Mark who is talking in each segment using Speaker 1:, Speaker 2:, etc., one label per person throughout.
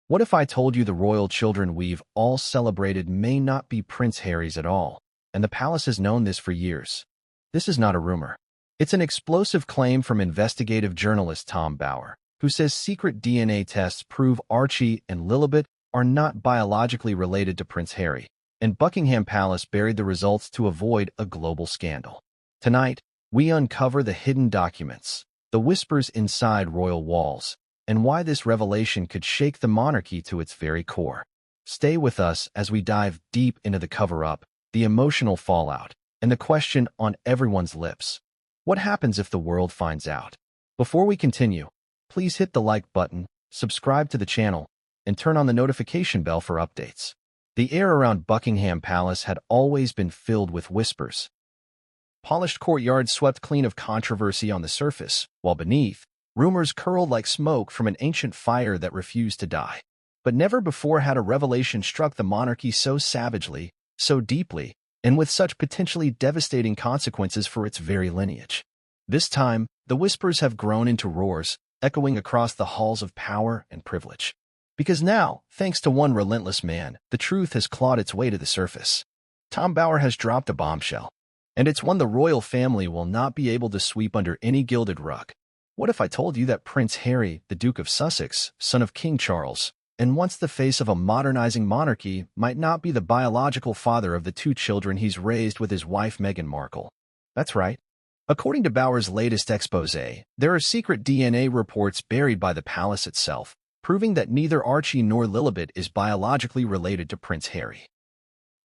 Speaker 1: What if I told you the royal children we've all celebrated may not be Prince Harry's at all, and the palace has known this for years? This is not a rumor. It's an explosive claim from investigative journalist Tom Bower, who says secret DNA tests prove Archie and Lilibet are not biologically related to Prince Harry, and Buckingham Palace buried the results to avoid a global scandal. Tonight, we uncover the hidden documents, the whispers inside royal walls, and why this revelation could shake the monarchy to its very core. Stay with us as we dive deep into the cover-up, the emotional fallout, and the question on everyone's lips. What happens if the world finds out? Before we continue, please hit the like button, subscribe to the channel, and turn on the notification bell for updates. The air around Buckingham Palace had always been filled with whispers. Polished courtyards swept clean of controversy on the surface, while beneath, rumors curled like smoke from an ancient fire that refused to die. But never before had a revelation struck the monarchy so savagely, so deeply, and with such potentially devastating consequences for its very lineage. This time, the whispers have grown into roars, echoing across the halls of power and privilege. Because now, thanks to one relentless man, the truth has clawed its way to the surface. Tom Bower has dropped a bombshell, and it's one the royal family will not be able to sweep under any gilded rug. What if I told you that Prince Harry, the Duke of Sussex, son of King Charles, and once the face of a modernizing monarchy, might not be the biological father of the two children he's raised with his wife Meghan Markle? That's right. According to Bower's latest exposé, there are secret DNA reports buried by the palace itself, proving that neither Archie nor Lilibet is biologically related to Prince Harry.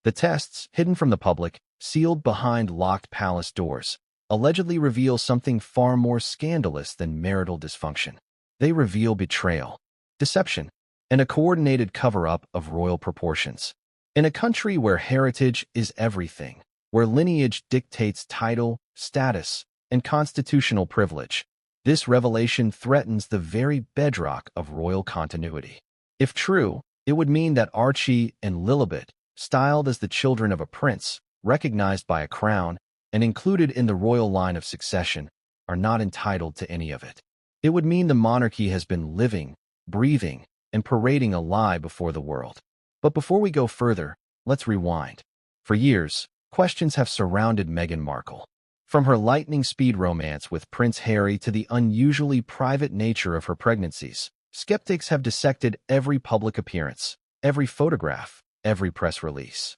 Speaker 1: The tests, hidden from the public, sealed behind locked palace doors, allegedly reveal something far more scandalous than marital dysfunction. They reveal betrayal, deception, and a coordinated cover-up of royal proportions. In a country where heritage is everything, where lineage dictates title, status, and constitutional privilege, this revelation threatens the very bedrock of royal continuity. If true, it would mean that Archie and Lilibet, styled as the children of a prince, recognized by a crown, and included in the royal line of succession, are not entitled to any of it. It would mean the monarchy has been living, breathing, and parading a lie before the world. But before we go further, let's rewind. For years, questions have surrounded Meghan Markle. From her lightning-speed romance with Prince Harry to the unusually private nature of her pregnancies, skeptics have dissected every public appearance, every photograph, every press release.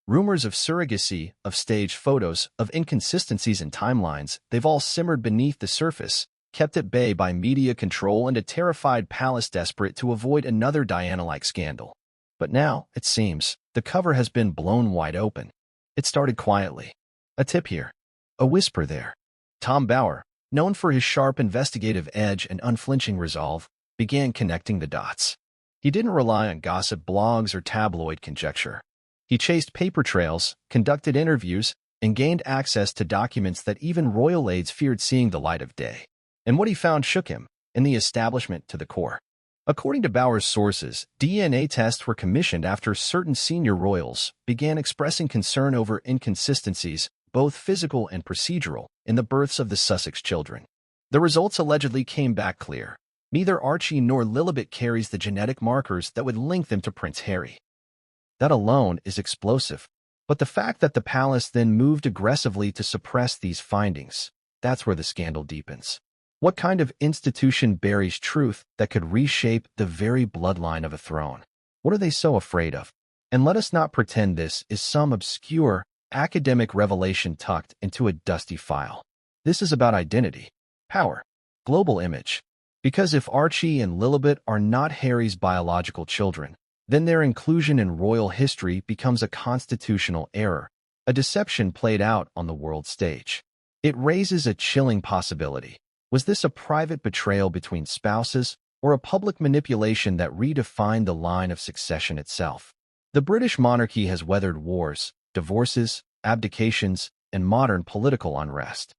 Speaker 1: Rumors of surrogacy, of staged photos, of inconsistencies in timelines, they've all simmered beneath the surface, kept at bay by media control and a terrified palace desperate to avoid another Diana-like scandal. But now, it seems, the cover has been blown wide open. It started quietly. A tip here, a whisper there. Tom Bower, known for his sharp investigative edge and unflinching resolve, began connecting the dots. He didn't rely on gossip blogs or tabloid conjecture. He chased paper trails, conducted interviews, and gained access to documents that even royal aides feared seeing the light of day. And what he found shook him, and the establishment to the core. According to Bower's sources, DNA tests were commissioned after certain senior royals began expressing concern over inconsistencies, both physical and procedural, in the births of the Sussex children. The results allegedly came back clear. Neither Archie nor Lilibet carries the genetic markers that would link them to Prince Harry. That alone is explosive. But the fact that the palace then moved aggressively to suppress these findings, that's where the scandal deepens. What kind of institution buries truth that could reshape the very bloodline of a throne? What are they so afraid of? And let us not pretend this is some obscure, academic revelation tucked into a dusty file. This is about identity, power, global image. Because if Archie and Lilibet are not Harry's biological children, then their inclusion in royal history becomes a constitutional error, a deception played out on the world stage. It raises a chilling possibility. Was this a private betrayal between spouses, or a public manipulation that redefined the line of succession itself? The British monarchy has weathered wars, divorces, abdications, and modern political unrest.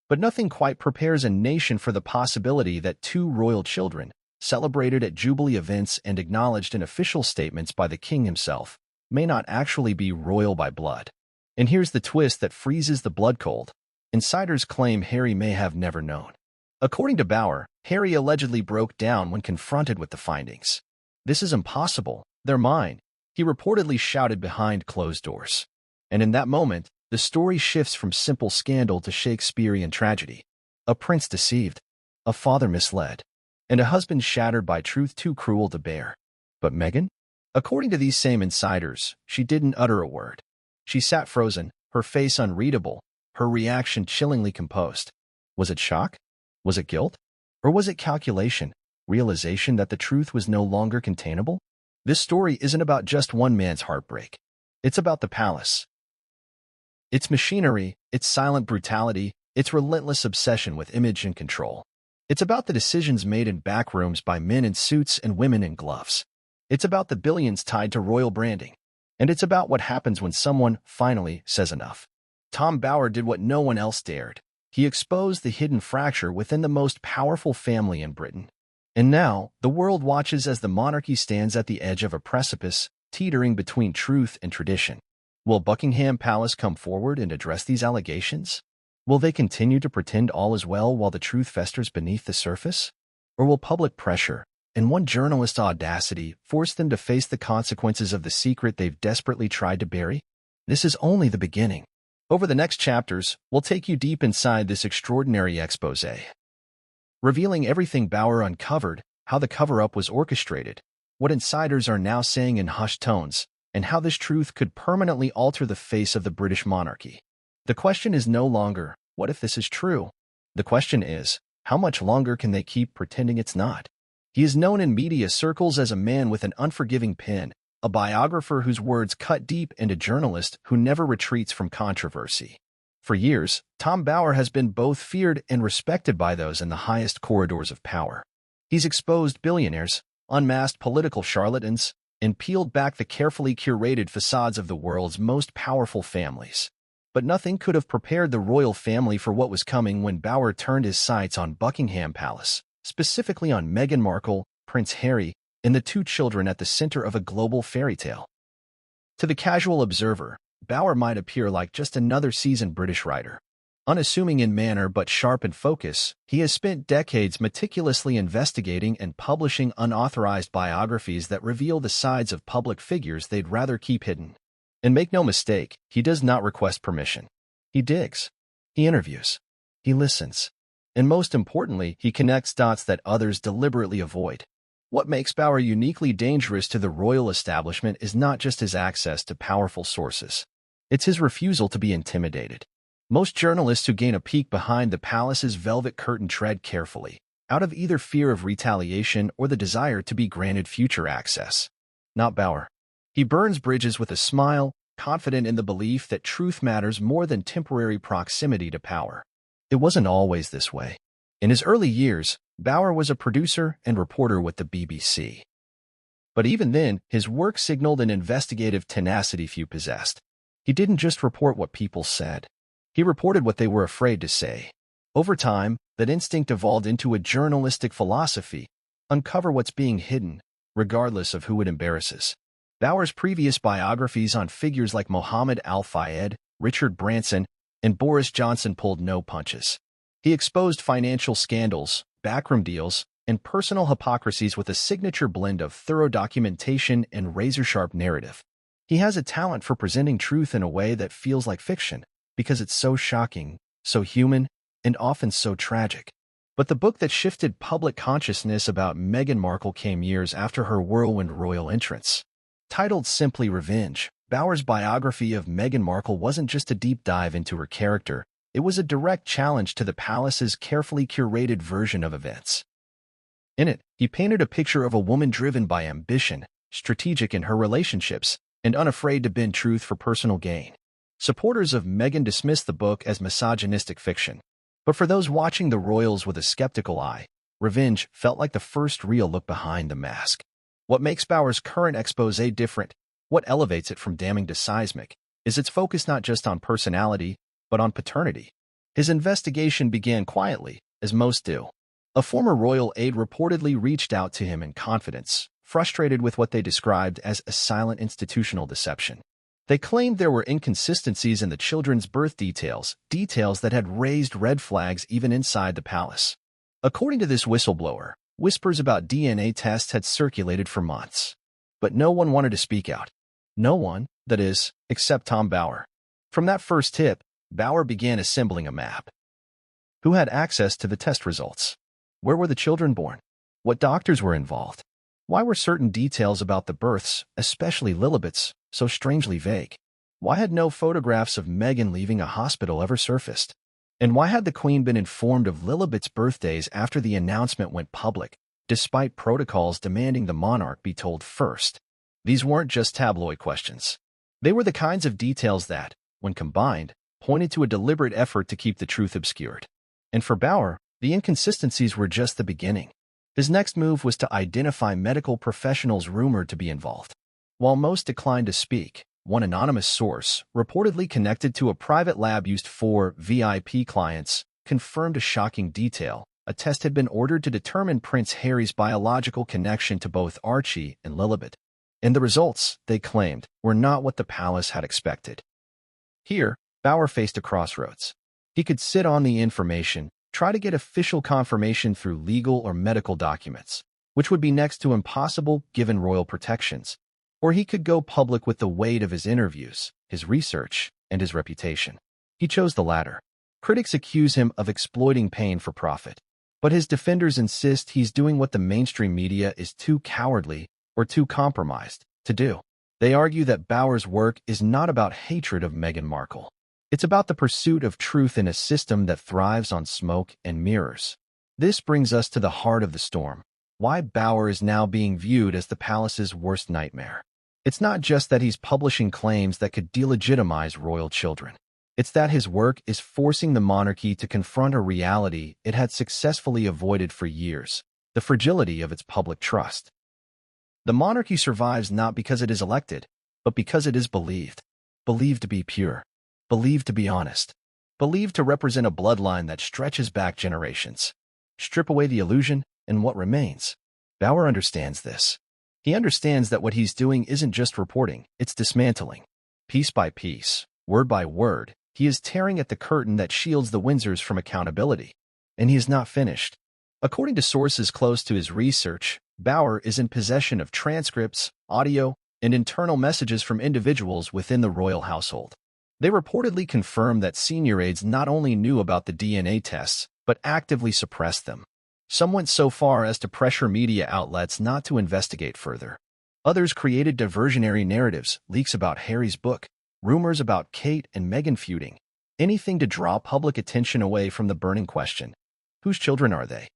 Speaker 1: But nothing quite prepares a nation for the possibility that two royal children, celebrated at Jubilee events and acknowledged in official statements by the king himself, may not actually be royal by blood. And here's the twist that freezes the blood cold. Insiders claim Harry may have never known. According to Bower, Harry allegedly broke down when confronted with the findings. "This is impossible. They're mine," he reportedly shouted behind closed doors. And in that moment, the story shifts from simple scandal to Shakespearean tragedy. A prince deceived, a father misled, and a husband shattered by truth too cruel to bear. But Meghan? According to these same insiders, she didn't utter a word. She sat frozen, her face unreadable, her reaction chillingly composed. Was it shock? Was it guilt? Or was it calculation, realization that the truth was no longer containable? This story isn't about just one man's heartbreak. It's about the palace. Its machinery, its silent brutality, its relentless obsession with image and control. It's about the decisions made in back rooms by men in suits and women in gloves. It's about the billions tied to royal branding. And it's about what happens when someone finally says enough. Tom Bower did what no one else dared. He exposed the hidden fracture within the most powerful family in Britain. And now, the world watches as the monarchy stands at the edge of a precipice, teetering between truth and tradition. Will Buckingham Palace come forward and address these allegations? Will they continue to pretend all is well while the truth festers beneath the surface? Or will public pressure, and one journalist's audacity, force them to face the consequences of the secret they've desperately tried to bury? This is only the beginning. Over the next chapters, we'll take you deep inside this extraordinary exposé, revealing everything Bower uncovered, how the cover-up was orchestrated, what insiders are now saying in hushed tones, and how this truth could permanently alter the face of the British monarchy. The question is no longer, what if this is true? The question is, how much longer can they keep pretending it's not? He is known in media circles as a man with an unforgiving pen, a biographer whose words cut deep, and a journalist who never retreats from controversy. For years, Tom Bower has been both feared and respected by those in the highest corridors of power. He's exposed billionaires, unmasked political charlatans, and peeled back the carefully curated facades of the world's most powerful families. But nothing could have prepared the royal family for what was coming when Bower turned his sights on Buckingham Palace, specifically on Meghan Markle, Prince Harry, and the two children at the center of a global fairy tale. To the casual observer, Bower might appear like just another seasoned British writer. Unassuming in manner but sharp in focus, he has spent decades meticulously investigating and publishing unauthorized biographies that reveal the sides of public figures they'd rather keep hidden. And make no mistake, he does not request permission. He digs. He interviews. He listens. And most importantly, he connects dots that others deliberately avoid. What makes Bower uniquely dangerous to the royal establishment is not just his access to powerful sources. It's his refusal to be intimidated. Most journalists who gain a peek behind the palace's velvet curtain tread carefully, out of either fear of retaliation or the desire to be granted future access. Not Bower. He burns bridges with a smile, confident in the belief that truth matters more than temporary proximity to power. It wasn't always this way. In his early years, Bower was a producer and reporter with the BBC. But even then, his work signaled an investigative tenacity few possessed. He didn't just report what people said. He reported what they were afraid to say. Over time, that instinct evolved into a journalistic philosophy: uncover what's being hidden, regardless of who it embarrasses. Bower's previous biographies on figures like Mohammed Al-Fayed, Richard Branson, and Boris Johnson pulled no punches. He exposed financial scandals, backroom deals, and personal hypocrisies with a signature blend of thorough documentation and razor-sharp narrative. He has a talent for presenting truth in a way that feels like fiction, because it's so shocking, so human, and often so tragic. But the book that shifted public consciousness about Meghan Markle came years after her whirlwind royal entrance. Titled simply Revenge, Bower's biography of Meghan Markle wasn't just a deep dive into her character, it was a direct challenge to the palace's carefully curated version of events. In it, he painted a picture of a woman driven by ambition, strategic in her relationships, and unafraid to bend truth for personal gain. Supporters of Meghan dismissed the book as misogynistic fiction. But for those watching the royals with a skeptical eye, Revenge felt like the first real look behind the mask. What makes Bower's current exposé different, what elevates it from damning to seismic, is its focus not just on personality, but on paternity. His investigation began quietly, as most do. A former royal aide reportedly reached out to him in confidence, frustrated with what they described as a silent institutional deception. They claimed there were inconsistencies in the children's birth details, details that had raised red flags even inside the palace. According to this whistleblower, Whispers about DNA tests had circulated for months. But no one wanted to speak out. No one, that is, except Tom Bower. From that first tip, Bower began assembling a map. Who had access to the test results? Where were the children born? What doctors were involved? Why were certain details about the births, especially Lilibet's, so strangely vague? Why had no photographs of Meghan leaving a hospital ever surfaced? And why had the Queen been informed of Lilibet's birthdays after the announcement went public, despite protocols demanding the monarch be told first? These weren't just tabloid questions. They were the kinds of details that, when combined, pointed to a deliberate effort to keep the truth obscured. And for Bower, the inconsistencies were just the beginning. His next move was to identify medical professionals rumored to be involved. While most declined to speak, one anonymous source, reportedly connected to a private lab used for VIP clients, confirmed a shocking detail. A test had been ordered to determine Prince Harry's biological connection to both Archie and Lilibet. And the results, they claimed, were not what the palace had expected. Here, Bower faced a crossroads. He could sit on the information, try to get official confirmation through legal or medical documents, which would be next to impossible given royal protections. Or he could go public with the weight of his interviews, his research, and his reputation. He chose the latter. Critics accuse him of exploiting pain for profit, but his defenders insist he's doing what the mainstream media is too cowardly or too compromised to do. They argue that Bower's work is not about hatred of Meghan Markle. It's about the pursuit of truth in a system that thrives on smoke and mirrors. This brings us to the heart of the storm. Why Bower is now being viewed as the palace's worst nightmare. It's not just that he's publishing claims that could delegitimize royal children. It's that his work is forcing the monarchy to confront a reality it had successfully avoided for years, the fragility of its public trust. The monarchy survives not because it is elected, but because it is believed. Believed to be pure. Believed to be honest. Believed to represent a bloodline that stretches back generations. Strip away the illusion, and what remains? Bower understands this. He understands that what he's doing isn't just reporting, it's dismantling. Piece by piece, word by word, he is tearing at the curtain that shields the Windsors from accountability. And he is not finished. According to sources close to his research, Bower is in possession of transcripts, audio, and internal messages from individuals within the royal household. They reportedly confirm that senior aides not only knew about the DNA tests, but actively suppressed them. Some went so far as to pressure media outlets not to investigate further. Others created diversionary narratives, leaks about Harry's book, rumors about Kate and Meghan feuding, anything to draw public attention away from the burning question: whose children are they?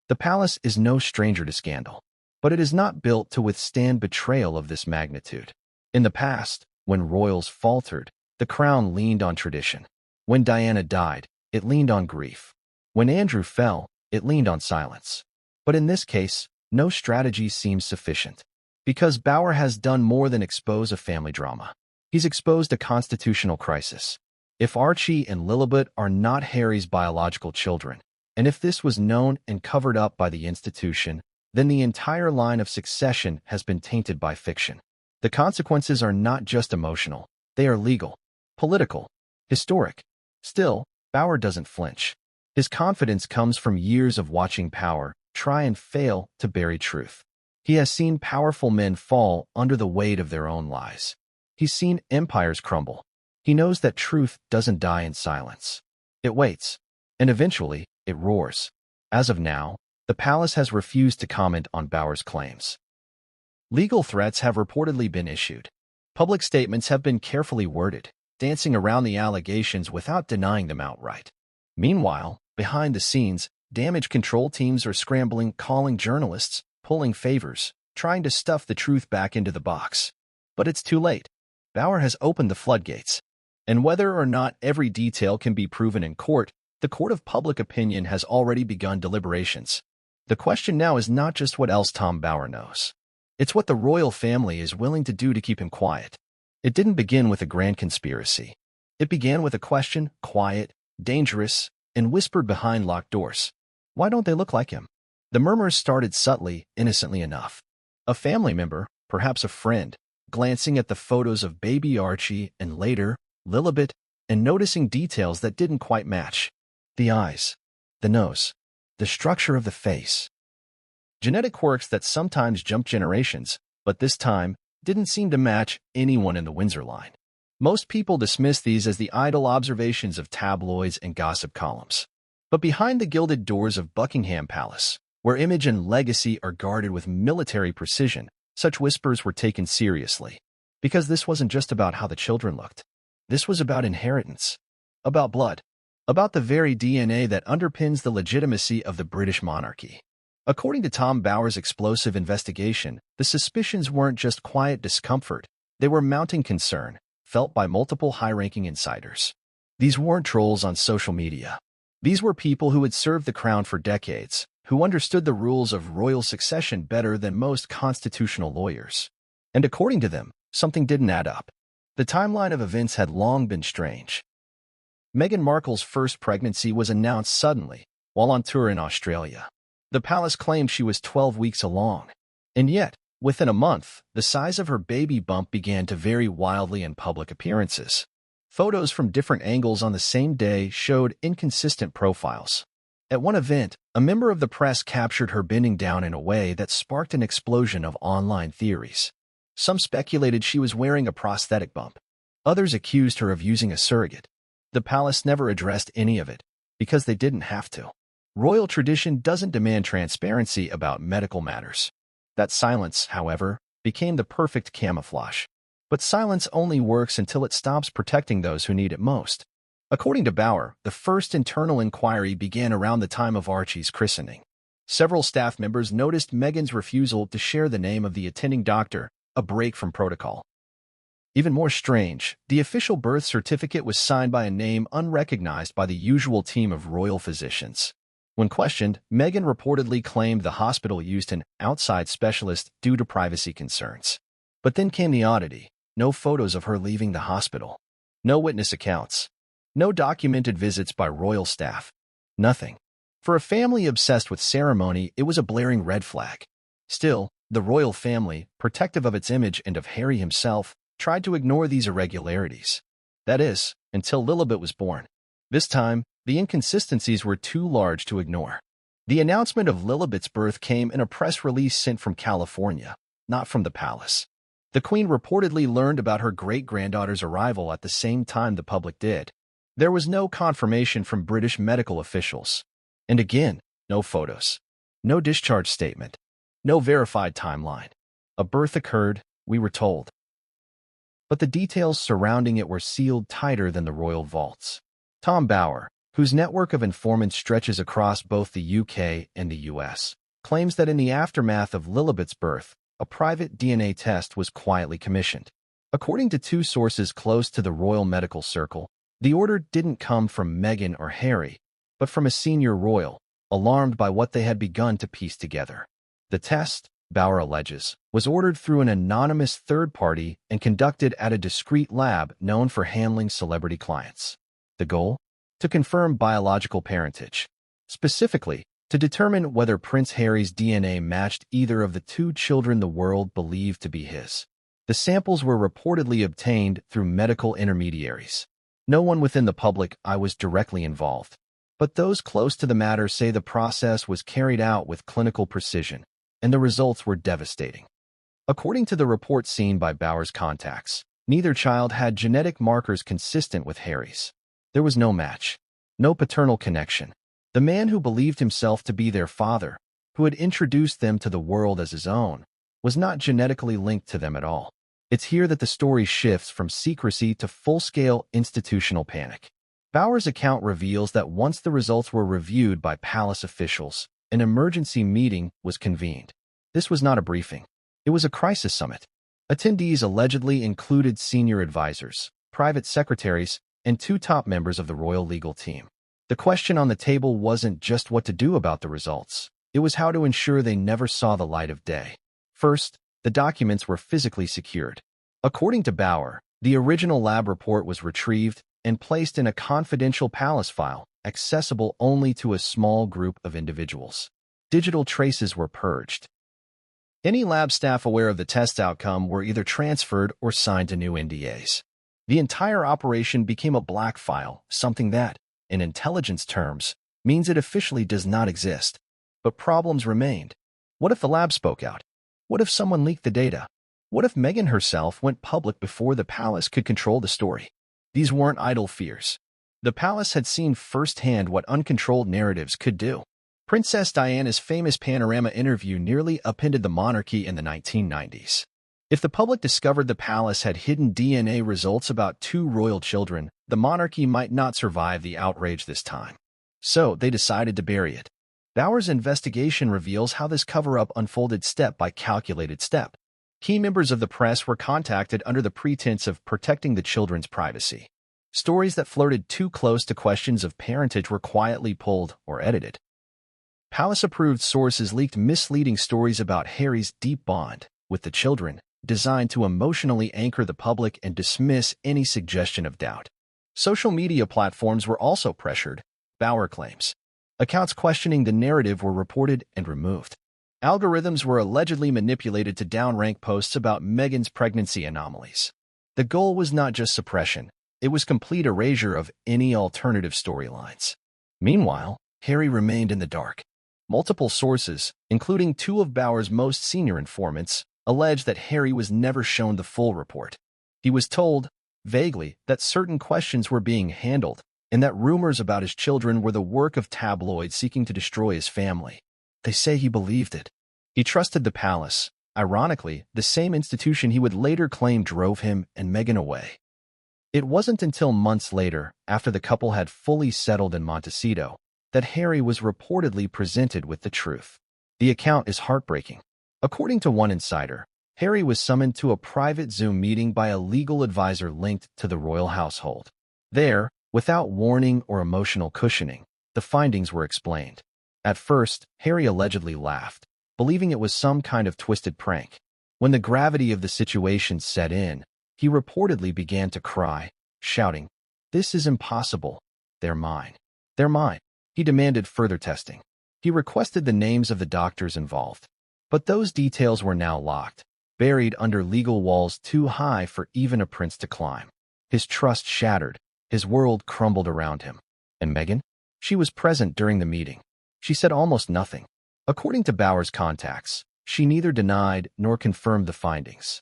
Speaker 1: The palace is no stranger to scandal, but it is not built to withstand betrayal of this magnitude. In the past, when royals faltered, the crown leaned on tradition. When Diana died, it leaned on grief. When Andrew fell, it leaned on silence. But in this case, no strategy seems sufficient. Because Bower has done more than expose a family drama. He's exposed a constitutional crisis. If Archie and Lilibet are not Harry's biological children, and if this was known and covered up by the institution, then the entire line of succession has been tainted by fiction. The consequences are not just emotional, they are legal, political, historic. Still, Bower doesn't flinch. His confidence comes from years of watching power try and fail to bury truth. He has seen powerful men fall under the weight of their own lies. He's seen empires crumble. He knows that truth doesn't die in silence. It waits, and eventually, it roars. As of now, the palace has refused to comment on Bower's claims. Legal threats have reportedly been issued. Public statements have been carefully worded, dancing around the allegations without denying them outright. Meanwhile, behind the scenes, damage control teams are scrambling, calling journalists, pulling favors, trying to stuff the truth back into the box. But it's too late. Bower has opened the floodgates. And whether or not every detail can be proven in court, the court of public opinion has already begun deliberations. The question now is not just what else Tom Bower knows. It's what the royal family is willing to do to keep him quiet. It didn't begin with a grand conspiracy. It began with a question, quiet, dangerous, and whispered behind locked doors. Why don't they look like him? The murmurs started subtly, innocently enough. A family member, perhaps a friend, glancing at the photos of baby Archie and later, Lilibet, and noticing details that didn't quite match. The eyes, the nose, the structure of the face. Genetic quirks that sometimes jump generations, but this time didn't seem to match anyone in the Windsor line. Most people dismiss these as the idle observations of tabloids and gossip columns. But behind the gilded doors of Buckingham Palace, where image and legacy are guarded with military precision, such whispers were taken seriously. Because this wasn't just about how the children looked. This was about inheritance, about blood, about the very DNA that underpins the legitimacy of the British monarchy. According to Tom Bower's explosive investigation, the suspicions weren't just quiet discomfort, they were mounting concern, felt by multiple high-ranking insiders. These weren't trolls on social media. These were people who had served the crown for decades, who understood the rules of royal succession better than most constitutional lawyers. And according to them, something didn't add up. The timeline of events had long been strange. Meghan Markle's first pregnancy was announced suddenly, while on tour in Australia. The palace claimed she was 12 weeks along. And yet, within a month, the size of her baby bump began to vary wildly in public appearances. Photos from different angles on the same day showed inconsistent profiles. At one event, a member of the press captured her bending down in a way that sparked an explosion of online theories. Some speculated she was wearing a prosthetic bump. Others accused her of using a surrogate. The palace never addressed any of it, because they didn't have to. Royal tradition doesn't demand transparency about medical matters. That silence, however, became the perfect camouflage. But silence only works until it stops protecting those who need it most. According to Bower, the first internal inquiry began around the time of Archie's christening. Several staff members noticed Meghan's refusal to share the name of the attending doctor, a break from protocol. Even more strange, the official birth certificate was signed by a name unrecognized by the usual team of royal physicians. When questioned, Meghan reportedly claimed the hospital used an outside specialist due to privacy concerns. But then came the oddity. No photos of her leaving the hospital. No witness accounts. No documented visits by royal staff. Nothing. For a family obsessed with ceremony, it was a blaring red flag. Still, the royal family, protective of its image and of Harry himself, tried to ignore these irregularities. That is, until Lilibet was born. This time, the inconsistencies were too large to ignore. The announcement of Lilibet's birth came in a press release sent from California, not from the palace. The Queen reportedly learned about her great-granddaughter's arrival at the same time the public did. There was no confirmation from British medical officials. And again, no photos. No discharge statement. No verified timeline. A birth occurred, we were told. But the details surrounding it were sealed tighter than the royal vaults. Tom Bower, whose network of informants stretches across both the UK and the US, claims that in the aftermath of Lilibet's birth, a private DNA test was quietly commissioned. According to two sources close to the royal medical circle, the order didn't come from Meghan or Harry, but from a senior royal, alarmed by what they had begun to piece together. The test, Bower alleges, was ordered through an anonymous third party and conducted at a discreet lab known for handling celebrity clients. The goal? To confirm biological parentage. Specifically, to determine whether Prince Harry's DNA matched either of the two children the world believed to be his. The samples were reportedly obtained through medical intermediaries. No one within the public eye was directly involved. But those close to the matter say the process was carried out with clinical precision, and the results were devastating. According to the report seen by Bower's contacts, neither child had genetic markers consistent with Harry's. There was no match, no paternal connection. The man who believed himself to be their father, who had introduced them to the world as his own, was not genetically linked to them at all. It's here that the story shifts from secrecy to full-scale institutional panic. Bower's account reveals that once the results were reviewed by palace officials, an emergency meeting was convened. This was not a briefing. It was a crisis summit. Attendees allegedly included senior advisors, private secretaries, and two top members of the royal legal team. The question on the table wasn't just what to do about the results. It was how to ensure they never saw the light of day. First, the documents were physically secured. According to Bower, the original lab report was retrieved and placed in a confidential palace file, accessible only to a small group of individuals. Digital traces were purged. Any lab staff aware of the test outcome were either transferred or signed to new NDAs. The entire operation became a black file, something that, in intelligence terms, means it officially does not exist. But problems remained. What if the lab spoke out? What if someone leaked the data? What if Meghan herself went public before the palace could control the story? These weren't idle fears. The palace had seen firsthand what uncontrolled narratives could do. Princess Diana's famous Panorama interview nearly upended the monarchy in the 1990s. If the public discovered the palace had hidden DNA results about two royal children, the monarchy might not survive the outrage this time. So they decided to bury it. Bauer's investigation reveals how this cover-up unfolded step by calculated step. Key members of the press were contacted under the pretense of protecting the children's privacy. Stories that flirted too close to questions of parentage were quietly pulled or edited. Palace-approved sources leaked misleading stories about Harry's deep bond with the children, designed to emotionally anchor the public and dismiss any suggestion of doubt. Social media platforms were also pressured, Bauer claims. Accounts questioning the narrative were reported and removed. Algorithms were allegedly manipulated to downrank posts about Meghan's pregnancy anomalies. The goal was not just suppression, it was complete erasure of any alternative storylines. Meanwhile, Harry remained in the dark. Multiple sources, including two of Bauer's most senior informants, allege that Harry was never shown the full report. He was told, vaguely, that certain questions were being handled, and that rumors about his children were the work of tabloids seeking to destroy his family. They say he believed it. He trusted the palace, ironically, the same institution he would later claim drove him and Meghan away. It wasn't until months later, after the couple had fully settled in Montecito, that Harry was reportedly presented with the truth. The account is heartbreaking. According to one insider, Harry was summoned to a private Zoom meeting by a legal advisor linked to the royal household. There, without warning or emotional cushioning, the findings were explained. At first, Harry allegedly laughed, believing it was some kind of twisted prank. When the gravity of the situation set in, he reportedly began to cry, shouting, "This is impossible. They're mine. They're mine." He demanded further testing. He requested the names of the doctors involved. But those details were now locked, buried under legal walls too high for even a prince to climb. His trust shattered. His world crumbled around him. And Meghan? She was present during the meeting. She said almost nothing. According to Bauer's contacts, she neither denied nor confirmed the findings.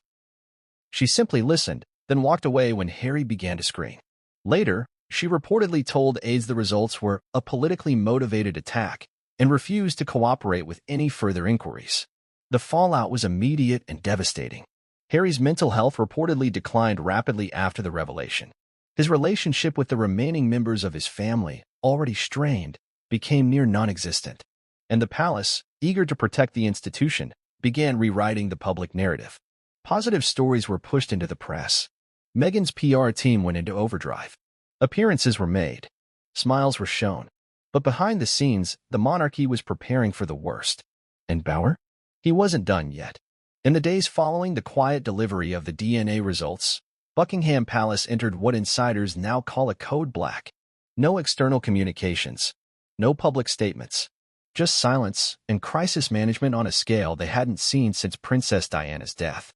Speaker 1: She simply listened, then walked away when Harry began to scream. Later, she reportedly told aides the results were a politically motivated attack and refused to cooperate with any further inquiries. The fallout was immediate and devastating. Harry's mental health reportedly declined rapidly after the revelation. His relationship with the remaining members of his family, already strained, became near non-existent. And the palace, eager to protect the institution, began rewriting the public narrative. Positive stories were pushed into the press. Meghan's PR team went into overdrive. Appearances were made. Smiles were shown. But behind the scenes, the monarchy was preparing for the worst. And Bauer? He wasn't done yet. In the days following the quiet delivery of the DNA results, Buckingham Palace entered what insiders now call a code black. No external communications. No public statements. Just silence and crisis management on a scale they hadn't seen since Princess Diana's death.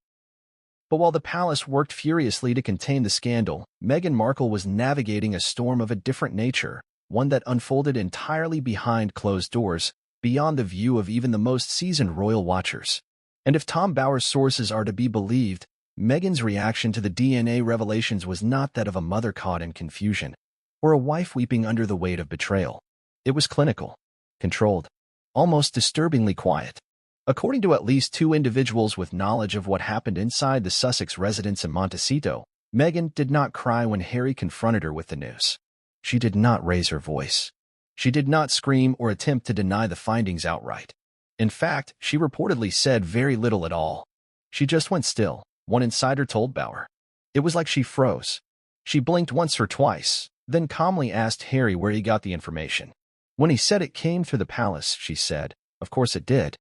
Speaker 1: But while the palace worked furiously to contain the scandal, Meghan Markle was navigating a storm of a different nature, one that unfolded entirely behind closed doors, beyond the view of even the most seasoned royal watchers. And if Tom Bauer's sources are to be believed, Meghan's reaction to the DNA revelations was not that of a mother caught in confusion, or a wife weeping under the weight of betrayal. It was clinical, controlled, almost disturbingly quiet. According to at least two individuals with knowledge of what happened inside the Sussex residence in Montecito, Meghan did not cry when Harry confronted her with the news. She did not raise her voice. She did not scream or attempt to deny the findings outright. In fact, she reportedly said very little at all. She just went still, one insider told Bauer. It was like she froze. She blinked once or twice, then calmly asked Harry where he got the information. When he said it came through the palace, she said, "Of course it did."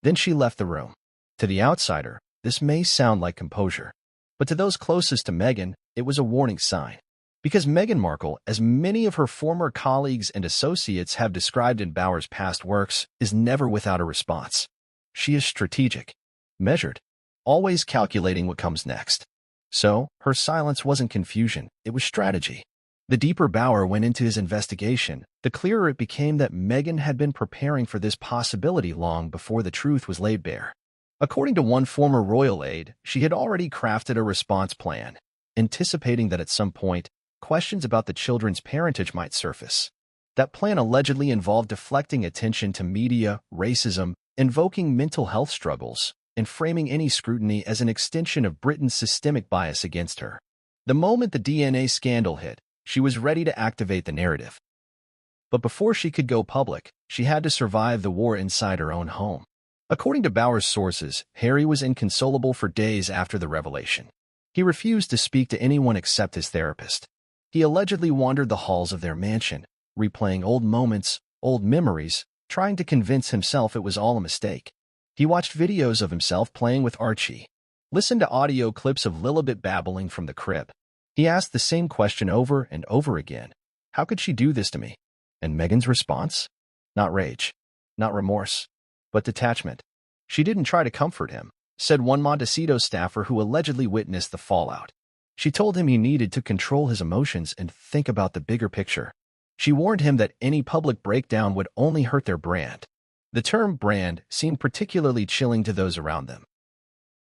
Speaker 1: Then she left the room. To the outsider, this may sound like composure, but to those closest to Meghan, it was a warning sign. Because Meghan Markle, as many of her former colleagues and associates have described in Bauer's past works, is never without a response. She is strategic, measured, always calculating what comes next. So, her silence wasn't confusion, it was strategy. The deeper Bauer went into his investigation, the clearer it became that Meghan had been preparing for this possibility long before the truth was laid bare. According to one former royal aide, she had already crafted a response plan, anticipating that at some point, questions about the children's parentage might surface. That plan allegedly involved deflecting attention to media, racism, invoking mental health struggles, and framing any scrutiny as an extension of Britain's systemic bias against her. The moment the DNA scandal hit, she was ready to activate the narrative. But before she could go public, she had to survive the war inside her own home. According to Bauer's sources, Harry was inconsolable for days after the revelation. He refused to speak to anyone except his therapist. He allegedly wandered the halls of their mansion, replaying old moments, old memories, trying to convince himself it was all a mistake. He watched videos of himself playing with Archie, listened to audio clips of Lilibet babbling from the crib. He asked the same question over and over again. How could she do this to me? And Meghan's response? Not rage, not remorse, but detachment. She didn't try to comfort him, said one Montecito staffer who allegedly witnessed the fallout. She told him he needed to control his emotions and think about the bigger picture. She warned him that any public breakdown would only hurt their brand. The term brand seemed particularly chilling to those around them.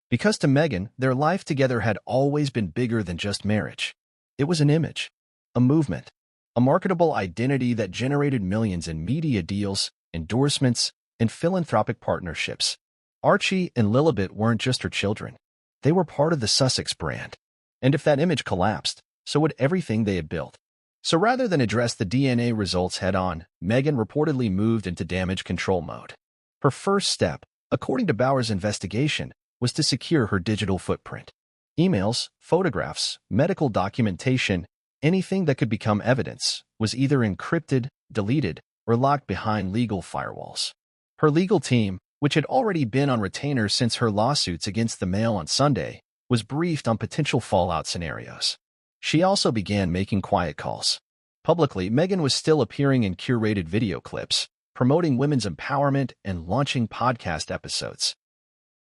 Speaker 1: Because to Meghan, their life together had always been bigger than just marriage. It was an image, a movement, a marketable identity that generated millions in media deals, endorsements, and philanthropic partnerships. Archie and Lilibet weren't just her children. They were part of the Sussex brand. And if that image collapsed, so would everything they had built. So rather than address the DNA results head-on, Meghan reportedly moved into damage control mode. Her first step, according to Bauer's investigation, was to secure her digital footprint. Emails, photographs, medical documentation, anything that could become evidence, was either encrypted, deleted, or locked behind legal firewalls. Her legal team, which had already been on retainer since her lawsuits against the Mail on Sunday, was briefed on potential fallout scenarios. She also began making quiet calls. Publicly, Meghan was still appearing in curated video clips, promoting women's empowerment and launching podcast episodes.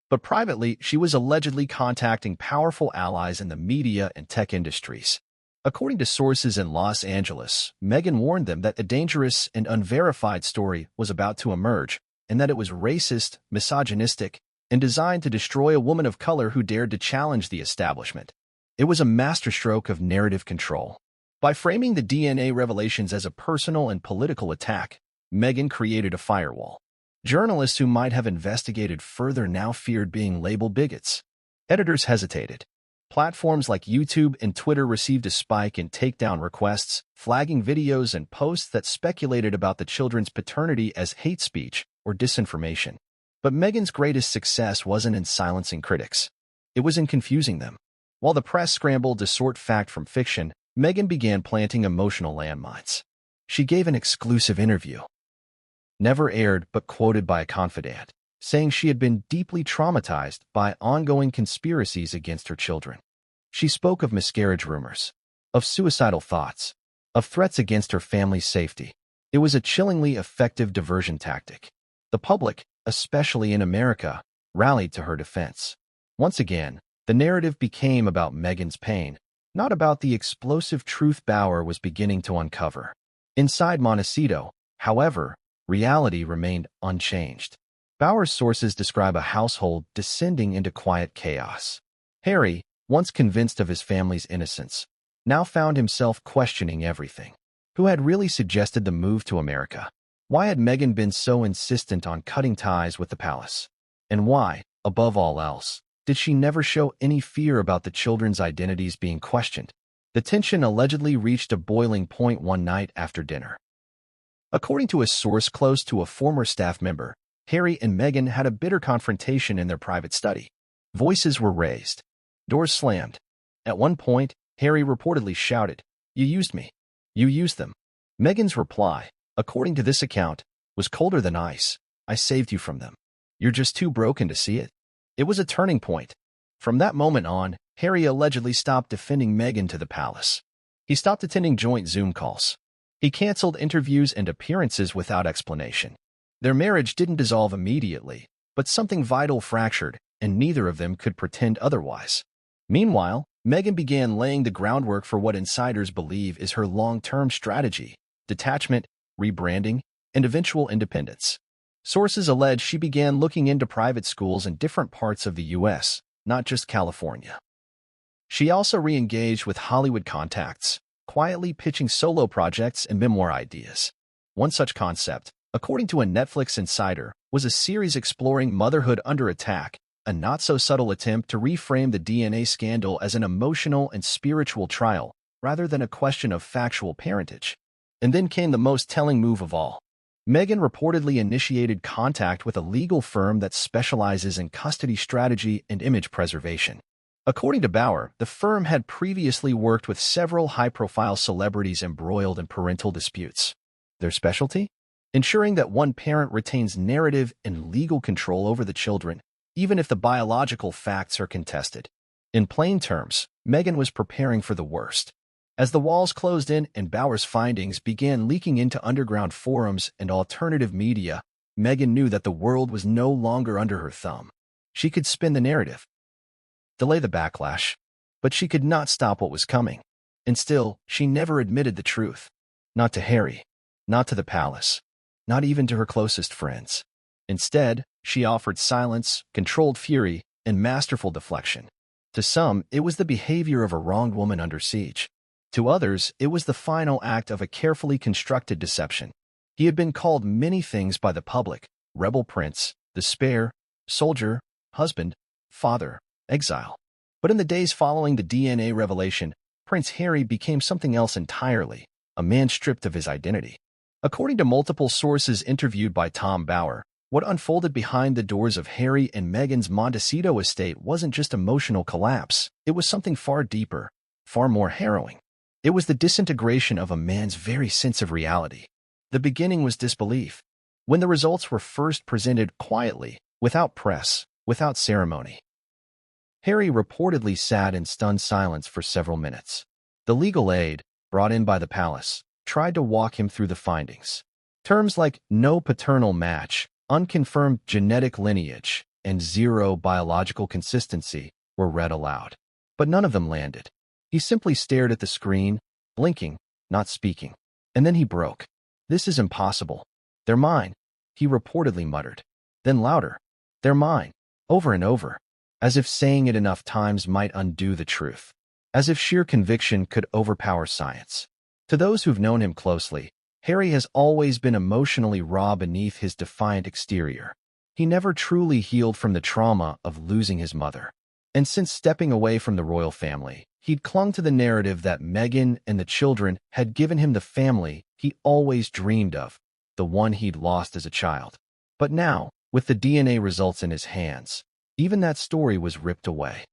Speaker 1: But privately, she was allegedly contacting powerful allies in the media and tech industries. According to sources in Los Angeles, Meghan warned them that a dangerous and unverified story was about to emerge, and that it was racist, misogynistic, and designed to destroy a woman of color who dared to challenge the establishment. It was a masterstroke of narrative control. By framing the DNA revelations as a personal and political attack, Meghan created a firewall. Journalists who might have investigated further now feared being labeled bigots. Editors hesitated. Platforms like YouTube and Twitter received a spike in takedown requests, flagging videos and posts that speculated about the children's paternity as hate speech or disinformation. But Meghan's greatest success wasn't in silencing critics. It was in confusing them. While the press scrambled to sort fact from fiction, Meghan began planting emotional landmines. She gave an exclusive interview, never aired but quoted by a confidant, saying she had been deeply traumatized by ongoing conspiracies against her children. She spoke of miscarriage rumors, of suicidal thoughts, of threats against her family's safety. It was a chillingly effective diversion tactic. The public, especially in America, rallied to her defense. Once again, the narrative became about Meghan's pain, not about the explosive truth Bauer was beginning to uncover. Inside Montecito, however, reality remained unchanged. Bauer's sources describe a household descending into quiet chaos. Harry, once convinced of his family's innocence, now found himself questioning everything. Who had really suggested the move to America? Why had Meghan been so insistent on cutting ties with the palace? And why, above all else, did she never show any fear about the children's identities being questioned? The tension allegedly reached a boiling point one night after dinner. According to a source close to a former staff member, Harry and Meghan had a bitter confrontation in their private study. Voices were raised. Doors slammed. At one point, Harry reportedly shouted, "You used me. You used them." Meghan's reply, according to this account, was colder than ice. "I saved you from them. You're just too broken to see it." It was a turning point. From that moment on, Harry allegedly stopped defending Meghan to the palace. He stopped attending joint Zoom calls. He canceled interviews and appearances without explanation. Their marriage didn't dissolve immediately, but something vital fractured, and neither of them could pretend otherwise. Meanwhile, Meghan began laying the groundwork for what insiders believe is her long-term strategy: detachment, rebranding, and eventual independence. Sources allege she began looking into private schools in different parts of the U.S., not just California. She also re-engaged with Hollywood contacts, quietly pitching solo projects and memoir ideas. One such concept, according to a Netflix insider, was a series exploring motherhood under attack, a not-so-subtle attempt to reframe the DNA scandal as an emotional and spiritual trial, rather than a question of factual parentage. And then came the most telling move of all. Meghan reportedly initiated contact with a legal firm that specializes in custody strategy and image preservation. According to Bauer, the firm had previously worked with several high-profile celebrities embroiled in parental disputes. Their specialty? Ensuring that one parent retains narrative and legal control over the children, even if the biological facts are contested. In plain terms, Meghan was preparing for the worst. As the walls closed in and Bauer's findings began leaking into underground forums and alternative media, Meghan knew that the world was no longer under her thumb. She could spin the narrative, delay the backlash, but she could not stop what was coming. And still, she never admitted the truth. Not to Harry, not to the palace, not even to her closest friends. Instead, she offered silence, controlled fury, and masterful deflection. To some, it was the behavior of a wronged woman under siege. To others, it was the final act of a carefully constructed deception. He had been called many things by the public: rebel prince, despair, soldier, husband, father, exile. But in the days following the DNA revelation, Prince Harry became something else entirely, a man stripped of his identity. According to multiple sources interviewed by Tom Bauer, what unfolded behind the doors of Harry and Meghan's Montecito estate wasn't just emotional collapse, it was something far deeper, far more harrowing. It was the disintegration of a man's very sense of reality. The beginning was disbelief. When the results were first presented quietly, without press, without ceremony, Harry reportedly sat in stunned silence for several minutes. The legal aid, brought in by the palace, tried to walk him through the findings. Terms like no paternal match, unconfirmed genetic lineage, and zero biological consistency were read aloud. But none of them landed. He simply stared at the screen, blinking, not speaking. And then he broke. "This is impossible. They're mine," he reportedly muttered. Then louder, "They're mine," over and over, as if saying it enough times might undo the truth. As if sheer conviction could overpower science. To those who've known him closely, Harry has always been emotionally raw beneath his defiant exterior. He never truly healed from the trauma of losing his mother. And since stepping away from the royal family, he'd clung to the narrative that Meghan and the children had given him the family he always dreamed of, the one he'd lost as a child. But now, with the DNA results in his hands, even that story was ripped away.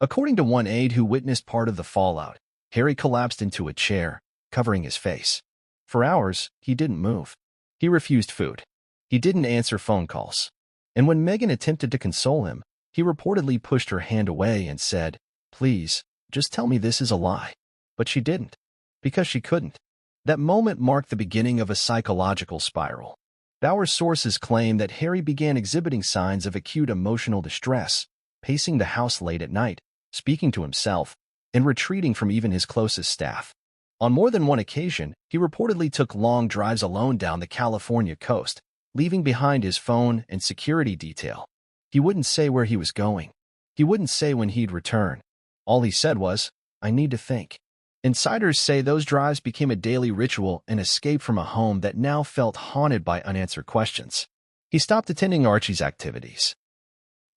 Speaker 1: According to one aide who witnessed part of the fallout, Harry collapsed into a chair, covering his face. For hours, he didn't move. He refused food. He didn't answer phone calls. And when Meghan attempted to console him, he reportedly pushed her hand away and said, "Please, just tell me this is a lie." But she didn't, because she couldn't. That moment marked the beginning of a psychological spiral. Bauer's sources claim that Harry began exhibiting signs of acute emotional distress, pacing the house late at night, speaking to himself, and retreating from even his closest staff. On more than one occasion, he reportedly took long drives alone down the California coast, leaving behind his phone and security detail. He wouldn't say where he was going. He wouldn't say when he'd return. All he said was, "I need to think." Insiders say those drives became a daily ritual, an escape from a home that now felt haunted by unanswered questions. He stopped attending Archie's activities.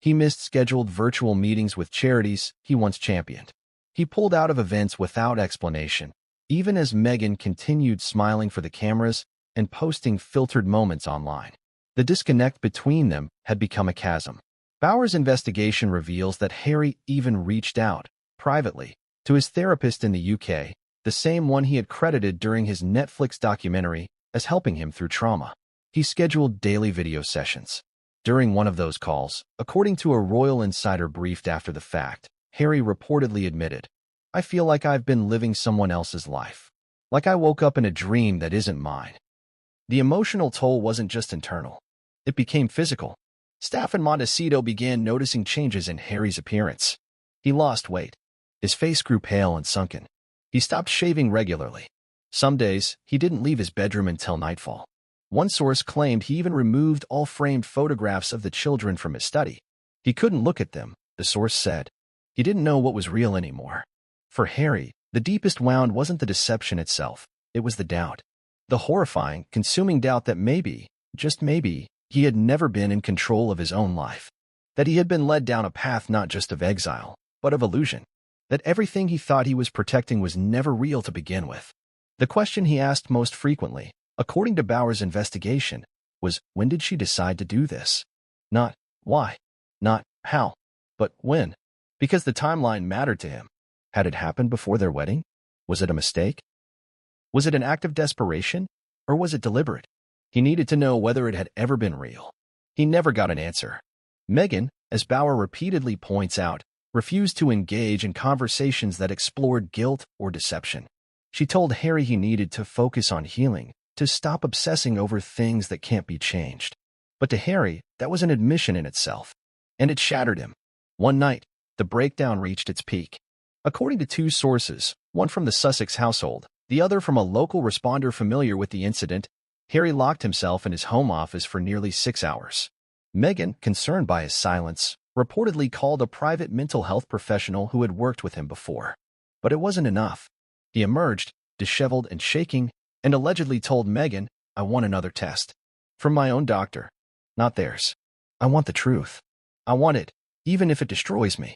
Speaker 1: He missed scheduled virtual meetings with charities he once championed. He pulled out of events without explanation, even as Meghan continued smiling for the cameras and posting filtered moments online. The disconnect between them had become a chasm. Bauer's investigation reveals that Harry even reached out, privately, to his therapist in the UK, the same one he had credited during his Netflix documentary as helping him through trauma. He scheduled daily video sessions. During one of those calls, according to a royal insider briefed after the fact, Harry reportedly admitted, "I feel like I've been living someone else's life. Like I woke up in a dream that isn't mine." The emotional toll wasn't just internal. It became physical. Staff in Montecito began noticing changes in Harry's appearance. He lost weight. His face grew pale and sunken. He stopped shaving regularly. Some days, he didn't leave his bedroom until nightfall. One source claimed he even removed all framed photographs of the children from his study. He couldn't look at them, the source said. He didn't know what was real anymore. For Harry, the deepest wound wasn't the deception itself, it was the doubt. The horrifying, consuming doubt that maybe, just maybe, he had never been in control of his own life. That he had been led down a path not just of exile, but of illusion. That everything he thought he was protecting was never real to begin with. The question he asked most frequently, according to Bauer's investigation, was when did she decide to do this? Not why, not how, but when. Because the timeline mattered to him. Had it happened before their wedding? Was it a mistake? Was it an act of desperation? Or was it deliberate? He needed to know whether it had ever been real. He never got an answer. Meghan, as Bauer repeatedly points out, refused to engage in conversations that explored guilt or deception. She told Harry he needed to focus on healing, to stop obsessing over things that can't be changed. But to Harry, that was an admission in itself. And it shattered him. One night, the breakdown reached its peak. According to two sources, one from the Sussex household, the other from a local responder familiar with the incident, Harry locked himself in his home office for nearly 6 hours. Meghan, concerned by his silence, reportedly called a private mental health professional who had worked with him before. But it wasn't enough. He emerged, disheveled and shaking, and allegedly told Meghan, "I want another test. From my own doctor. Not theirs. I want the truth. I want it, even if it destroys me."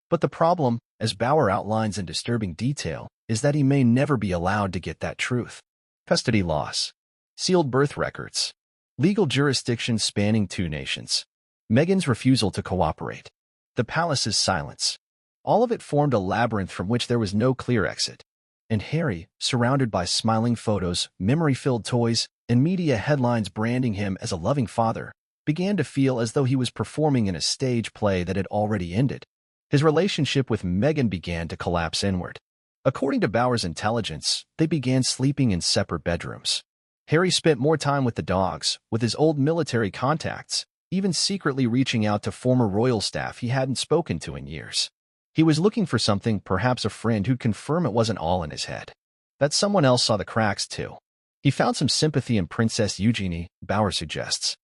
Speaker 1: But the problem, as Bauer outlines in disturbing detail, is that he may never be allowed to get that truth. Custody loss. Sealed birth records. Legal jurisdiction spanning 2 nations. Meghan's refusal to cooperate. The palace's silence. All of it formed a labyrinth from which there was no clear exit. And Harry, surrounded by smiling photos, memory-filled toys, and media headlines branding him as a loving father, began to feel as though he was performing in a stage play that had already ended. His relationship with Meghan began to collapse inward. According to Bauer's intelligence, they began sleeping in separate bedrooms. Harry spent more time with the dogs, with his old military contacts, even secretly reaching out to former royal staff he hadn't spoken to in years. He was looking for something, perhaps a friend who'd confirm it wasn't all in his head. That someone else saw the cracks too. He found some sympathy in Princess Eugenie, Bauer suggests.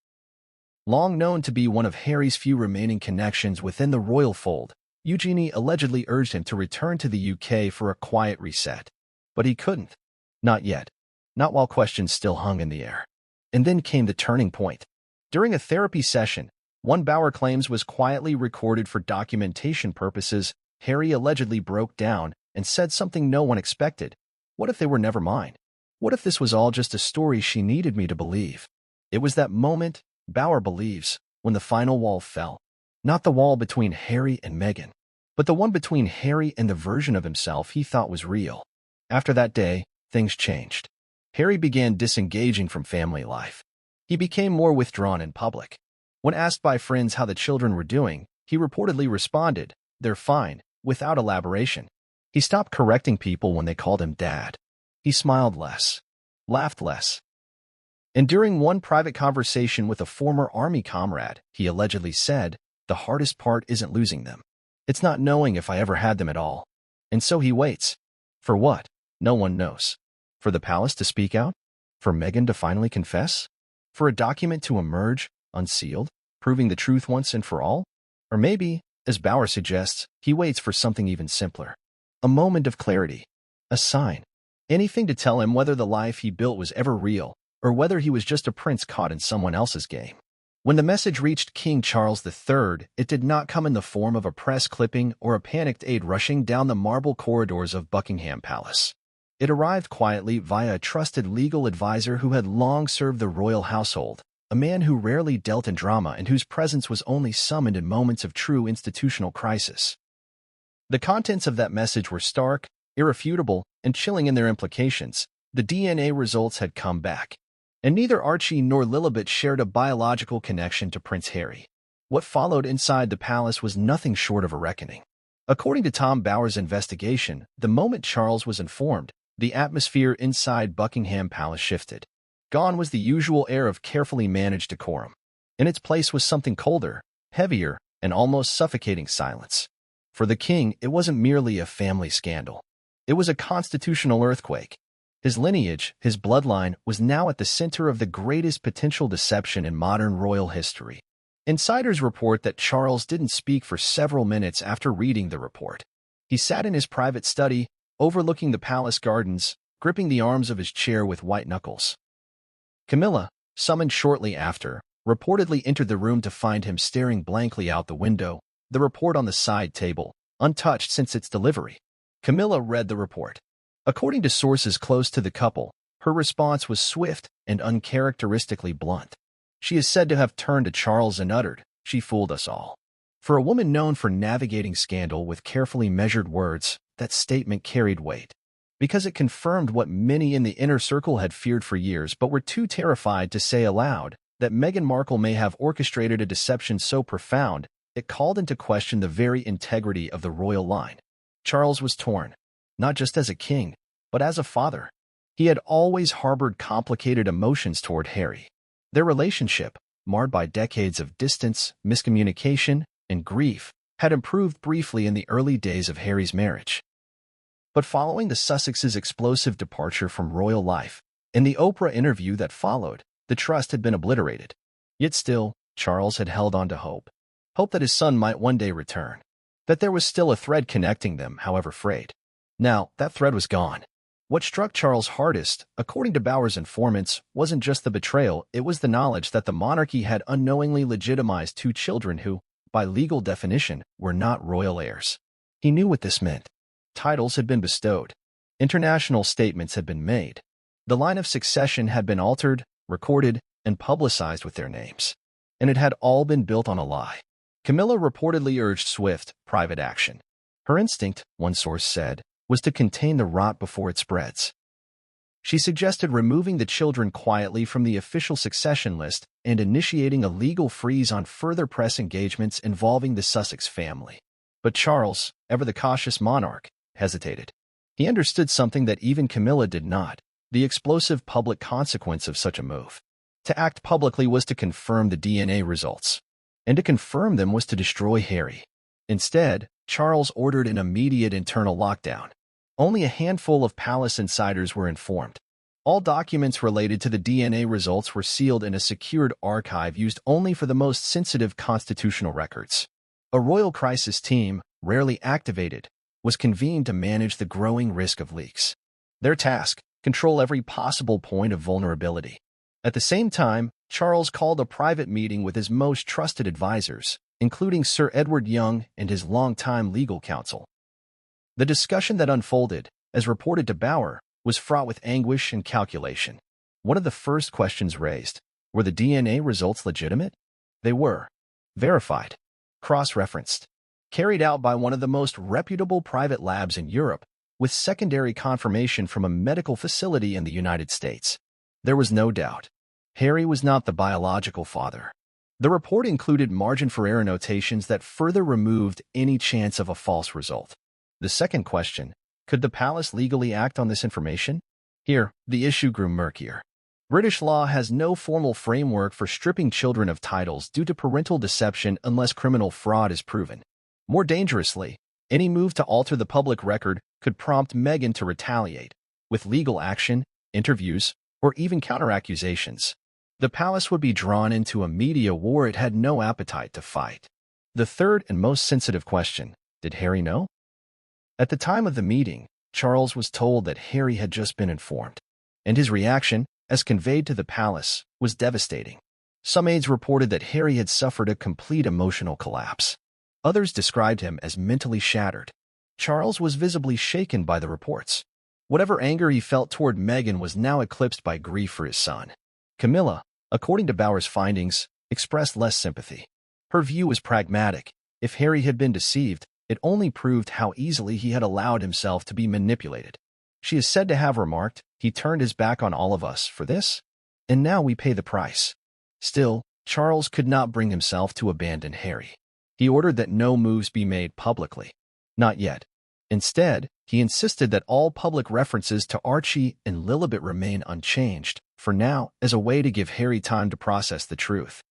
Speaker 1: Long known to be one of Harry's few remaining connections within the royal fold, Eugenie allegedly urged him to return to the UK for a quiet reset. But he couldn't. Not yet. Not while questions still hung in the air. And then came the turning point. During a therapy session, one Bauer claims was quietly recorded for documentation purposes, Harry allegedly broke down and said something no one expected. What if they were never mine? What if this was all just a story she needed me to believe? It was that moment, Bauer believes, when the final wall fell. Not the wall between Harry and Meghan, but the one between Harry and the version of himself he thought was real. After that day, things changed. Harry began disengaging from family life. He became more withdrawn in public. When asked by friends how the children were doing, he reportedly responded, "They're fine," without elaboration. He stopped correcting people when they called him dad. He smiled less, laughed less. And during one private conversation with a former army comrade, he allegedly said, "The hardest part isn't losing them. It's not knowing if I ever had them at all." And so he waits. For what? No one knows. For the palace to speak out? For Meghan to finally confess? For a document to emerge, unsealed, proving the truth once and for all? Or maybe, as Bauer suggests, he waits for something even simpler. A moment of clarity. A sign. Anything to tell him whether the life he built was ever real, or whether he was just a prince caught in someone else's game. When the message reached King Charles III, it did not come in the form of a press clipping or a panicked aide rushing down the marble corridors of Buckingham Palace. It arrived quietly via a trusted legal advisor who had long served the royal household, a man who rarely dealt in drama and whose presence was only summoned in moments of true institutional crisis. The contents of that message were stark, irrefutable, and chilling in their implications. The DNA results had come back, and neither Archie nor Lilibet shared a biological connection to Prince Harry. What followed inside the palace was nothing short of a reckoning. According to Tom Bauer's investigation, the moment Charles was informed, the atmosphere inside Buckingham Palace shifted. Gone was the usual air of carefully managed decorum. In its place was something colder, heavier, and almost suffocating silence. For the king, it wasn't merely a family scandal. It was a constitutional earthquake. His lineage, his bloodline, was now at the center of the greatest potential deception in modern royal history. Insiders report that Charles didn't speak for several minutes after reading the report. He sat in his private study, overlooking the palace gardens, gripping the arms of his chair with white knuckles. Camilla, summoned shortly after, reportedly entered the room to find him staring blankly out the window, the report on the side table, untouched since its delivery. Camilla read the report. According to sources close to the couple, her response was swift and uncharacteristically blunt. She is said to have turned to Charles and uttered, "She fooled us all." For a woman known for navigating scandal with carefully measured words, that statement carried weight. Because it confirmed what many in the inner circle had feared for years but were too terrified to say aloud, that Meghan Markle may have orchestrated a deception so profound, it called into question the very integrity of the royal line. Charles was torn, not just as a king, but as a father. He had always harbored complicated emotions toward Harry. Their relationship, marred by decades of distance, miscommunication, and grief, had improved briefly in the early days of Harry's marriage. But following the Sussexes' explosive departure from royal life, in the Oprah interview that followed, the trust had been obliterated. Yet still, Charles had held on to hope. Hope that his son might one day return. That there was still a thread connecting them, however frayed. Now, that thread was gone. What struck Charles hardest, according to Bauer's informants, wasn't just the betrayal, it was the knowledge that the monarchy had unknowingly legitimized two children who, by legal definition, were not royal heirs. He knew what this meant. Titles had been bestowed. International statements had been made. The line of succession had been altered, recorded, and publicized with their names. And it had all been built on a lie. Camilla reportedly urged swift, private action. Her instinct, one source said, was to contain the rot before it spreads. She suggested removing the children quietly from the official succession list and initiating a legal freeze on further press engagements involving the Sussex family. But Charles, ever the cautious monarch, hesitated. He understood something that even Camilla did not, the explosive public consequence of such a move. To act publicly was to confirm the DNA results. And to confirm them was to destroy Harry. Instead, Charles ordered an immediate internal lockdown. Only a handful of palace insiders were informed. All documents related to the DNA results were sealed in a secured archive used only for the most sensitive constitutional records. A royal crisis team, rarely activated, was convened to manage the growing risk of leaks. Their task, control every possible point of vulnerability. At the same time, Charles called a private meeting with his most trusted advisors, including Sir Edward Young and his longtime legal counsel. The discussion that unfolded, as reported to Bauer, was fraught with anguish and calculation. One of the first questions raised, were the DNA results legitimate? They were. Verified. Cross-referenced. Carried out by one of the most reputable private labs in Europe, with secondary confirmation from a medical facility in the United States. There was no doubt. Harry was not the biological father. The report included margin for error notations that further removed any chance of a false result. The second question, could the palace legally act on this information? Here, the issue grew murkier. British law has no formal framework for stripping children of titles due to parental deception unless criminal fraud is proven. More dangerously, any move to alter the public record could prompt Meghan to retaliate, with legal action, interviews, or even counter-accusations. The palace would be drawn into a media war it had no appetite to fight. The third and most sensitive question, did Harry know? At the time of the meeting, Charles was told that Harry had just been informed, and his reaction, as conveyed to the palace, was devastating. Some aides reported that Harry had suffered a complete emotional collapse. Others described him as mentally shattered. Charles was visibly shaken by the reports. Whatever anger he felt toward Meghan was now eclipsed by grief for his son. Camilla, according to Bauer's findings, expressed less sympathy. Her view was pragmatic. If Harry had been deceived, it only proved how easily he had allowed himself to be manipulated. She is said to have remarked, "He turned his back on all of us for this, and now we pay the price." Still, Charles could not bring himself to abandon Harry. He ordered that no moves be made publicly. Not yet. Instead, he insisted that all public references to Archie and Lilibet remain unchanged, for now, as a way to give Harry time to process the truth.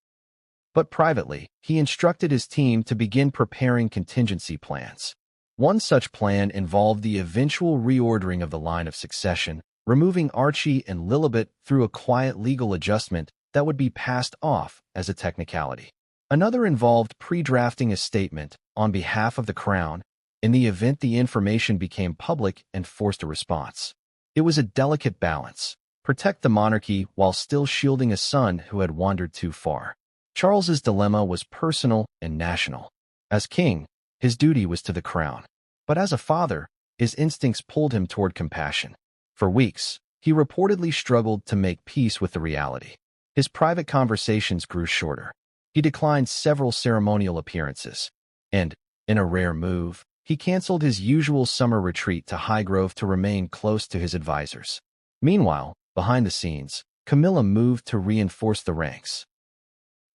Speaker 1: But privately, he instructed his team to begin preparing contingency plans. One such plan involved the eventual reordering of the line of succession, removing Archie and Lilibet through a quiet legal adjustment that would be passed off as a technicality. Another involved pre-drafting a statement on behalf of the crown in the event the information became public and forced a response. It was a delicate balance. Protect the monarchy while still shielding a son who had wandered too far. Charles's dilemma was personal and national. As king, his duty was to the crown. But as a father, his instincts pulled him toward compassion. For weeks, he reportedly struggled to make peace with the reality. His private conversations grew shorter. He declined several ceremonial appearances. And, in a rare move, he canceled his usual summer retreat to Highgrove to remain close to his advisors. Meanwhile, behind the scenes, Camilla moved to reinforce the ranks.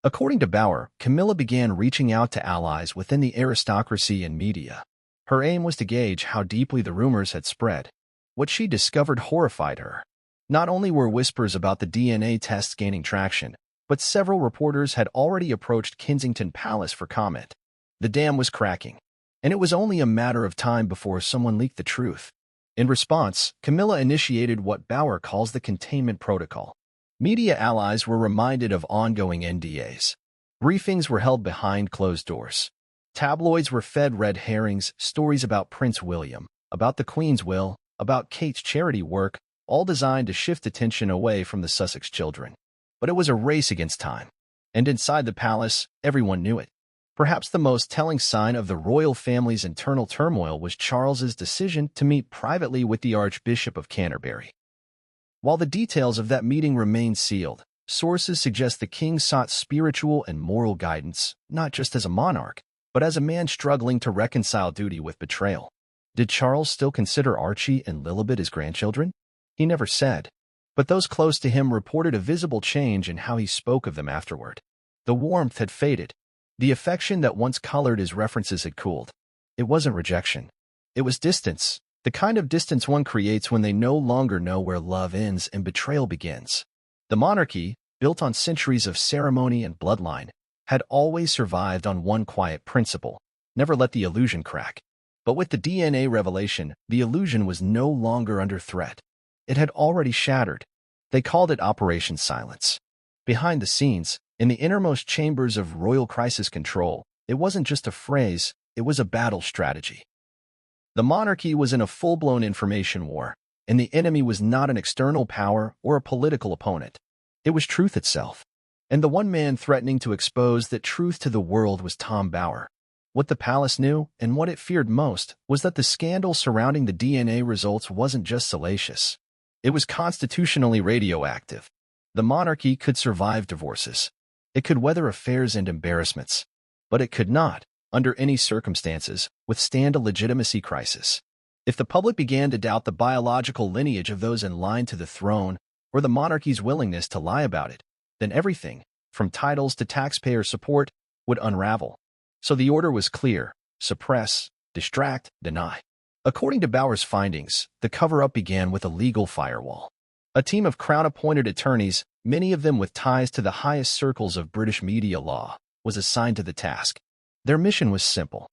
Speaker 1: According to Bauer, Camilla began reaching out to allies within the aristocracy and media. Her aim was to gauge how deeply the rumors had spread. What she discovered horrified her. Not only were whispers about the DNA tests gaining traction, but several reporters had already approached Kensington Palace for comment. The dam was cracking, and it was only a matter of time before someone leaked the truth. In response, Camilla initiated what Bauer calls the containment protocol. Media allies were reminded of ongoing NDAs. Briefings were held behind closed doors. Tabloids were fed red herrings, stories about Prince William, about the Queen's will, about Kate's charity work, all designed to shift attention away from the Sussex children. But it was a race against time. And inside the palace, everyone knew it. Perhaps the most telling sign of the royal family's internal turmoil was Charles's decision to meet privately with the Archbishop of Canterbury. While the details of that meeting remain sealed, sources suggest the king sought spiritual and moral guidance, not just as a monarch, but as a man struggling to reconcile duty with betrayal. Did Charles still consider Archie and Lilibet his grandchildren? He never said, but those close to him reported a visible change in how he spoke of them afterward. The warmth had faded. The affection that once colored his references had cooled. It wasn't rejection. It was distance, the kind of distance one creates when they no longer know where love ends and betrayal begins. The monarchy, built on centuries of ceremony and bloodline, had always survived on one quiet principle: never let the illusion crack. But with the DNA revelation, the illusion was no longer under threat. It had already shattered. They called it Operation Silence. Behind the scenes, in the innermost chambers of royal crisis control, it wasn't just a phrase, it was a battle strategy. The monarchy was in a full-blown information war, and the enemy was not an external power or a political opponent. It was truth itself. And the one man threatening to expose that truth to the world was Tom Bauer. What the palace knew, and what it feared most, was that the scandal surrounding the DNA results wasn't just salacious. It was constitutionally radioactive. The monarchy could survive divorces. It could weather affairs and embarrassments. But it could not, under any circumstances, withstand a legitimacy crisis. If the public began to doubt the biological lineage of those in line to the throne, or the monarchy's willingness to lie about it, then everything, from titles to taxpayer support, would unravel. So the order was clear: suppress, distract, deny. According to Bauer's findings, the cover-up began with a legal firewall. A team of Crown-appointed attorneys, many of them with ties to the highest circles of British media law, was assigned to the task. Their mission was simple: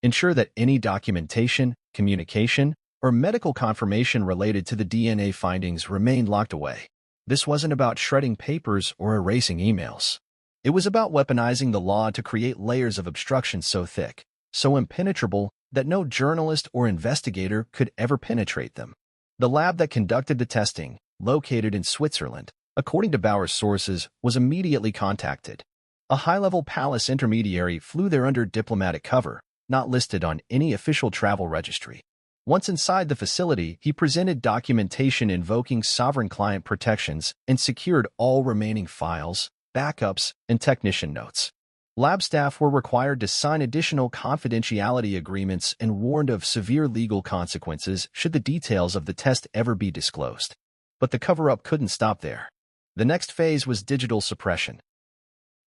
Speaker 1: ensure that any documentation, communication, or medical confirmation related to the DNA findings remained locked away. This wasn't about shredding papers or erasing emails. It was about weaponizing the law to create layers of obstruction so thick, so impenetrable, that no journalist or investigator could ever penetrate them. The lab that conducted the testing, located in Switzerland, according to Bauer's sources, was immediately contacted. A high-level palace intermediary flew there under diplomatic cover, not listed on any official travel registry. Once inside the facility, he presented documentation invoking sovereign client protections and secured all remaining files, backups, and technician notes. Lab staff were required to sign additional confidentiality agreements and warned of severe legal consequences should the details of the test ever be disclosed. But the cover-up couldn't stop there. The next phase was digital suppression.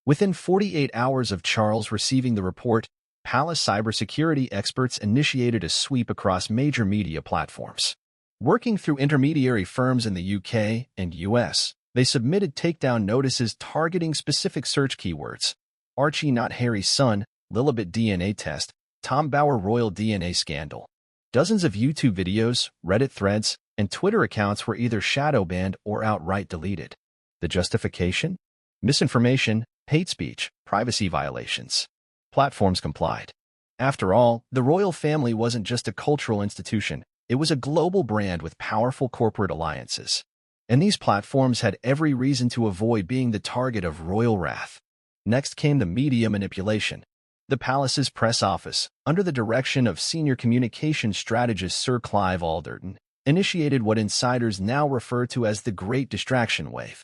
Speaker 1: Within 48 hours of Charles receiving the report, palace cybersecurity experts initiated a sweep across major media platforms. Working through intermediary firms in the UK and US, They submitted takedown notices targeting specific search keywords: Archie not Harry's son, Lilibet DNA test, Tom Bower royal DNA scandal. Dozens of YouTube videos, Reddit threads, and Twitter accounts were either shadow banned or outright deleted. The justification? Misinformation, hate speech, privacy violations. Platforms complied. After all, the royal family wasn't just a cultural institution, it was a global brand with powerful corporate alliances. And these platforms had every reason to avoid being the target of royal wrath. Next came the media manipulation. The palace's press office, under the direction of senior communications strategist Sir Clive Alderton, initiated what insiders now refer to as the Great Distraction Wave.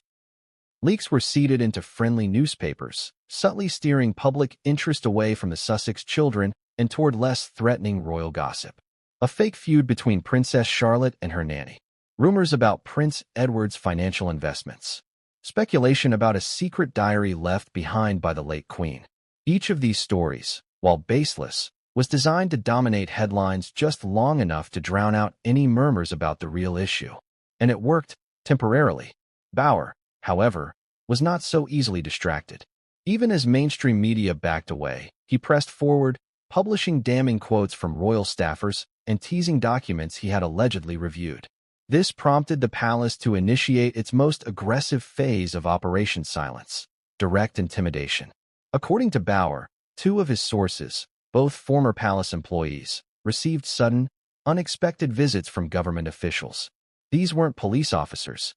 Speaker 1: Leaks were seeded into friendly newspapers, subtly steering public interest away from the Sussex children and toward less threatening royal gossip. A fake feud between Princess Charlotte and her nanny. Rumors about Prince Edward's financial investments. Speculation about a secret diary left behind by the late Queen. Each of these stories, while baseless, was designed to dominate headlines just long enough to drown out any murmurs about the real issue. And it worked, temporarily. Bower, however, was not so easily distracted. Even as mainstream media backed away, he pressed forward, publishing damning quotes from royal staffers and teasing documents he had allegedly reviewed. This prompted the palace to initiate its most aggressive phase of Operation Silence: direct intimidation. According to Bower, two of his sources, both former palace employees, received sudden, unexpected visits from government officials. These weren't police officers.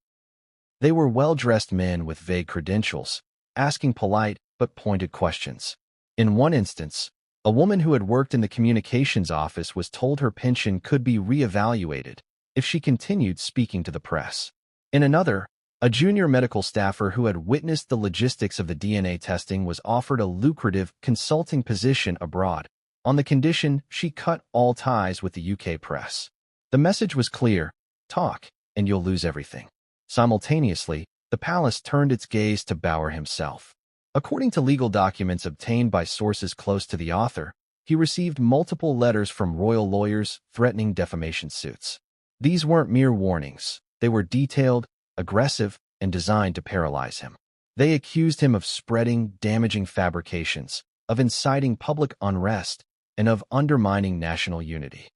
Speaker 1: They were well-dressed men with vague credentials, asking polite but pointed questions. In one instance, a woman who had worked in the communications office was told her pension could be re-evaluated if she continued speaking to the press. In another, a junior medical staffer who had witnessed the logistics of the DNA testing was offered a lucrative consulting position abroad, on the condition she cut all ties with the UK press. The message was clear: talk, and you'll lose everything. Simultaneously, the palace turned its gaze to Bower himself. According to legal documents obtained by sources close to the author, he received multiple letters from royal lawyers threatening defamation suits. These weren't mere warnings. They were detailed, aggressive, and designed to paralyze him. They accused him of spreading damaging fabrications, of inciting public unrest, and of undermining national unity.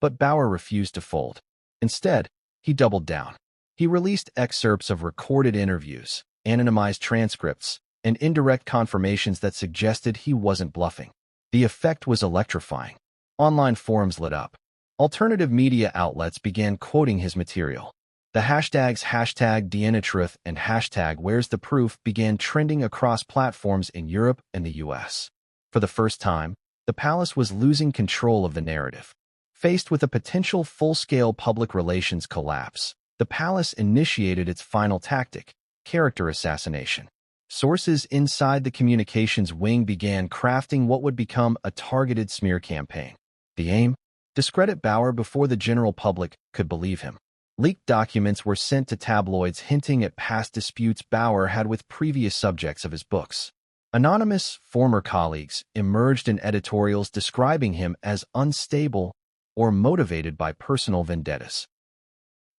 Speaker 1: But Bower refused to fold. Instead, he doubled down. He released excerpts of recorded interviews, anonymized transcripts, and indirect confirmations that suggested he wasn't bluffing. The effect was electrifying. Online forums lit up. Alternative media outlets began quoting his material. The hashtags #DNAtruth and #Where'sTheProof began trending across platforms in Europe and the US. For the first time, the palace was losing control of the narrative. Faced with a potential full-scale public relations collapse, the palace initiated its final tactic: character assassination. Sources inside the communications wing began crafting what would become a targeted smear campaign. The aim? Discredit Bower before the general public could believe him. Leaked documents were sent to tabloids hinting at past disputes Bower had with previous subjects of his books. Anonymous former colleagues emerged in editorials describing him as unstable or motivated by personal vendettas.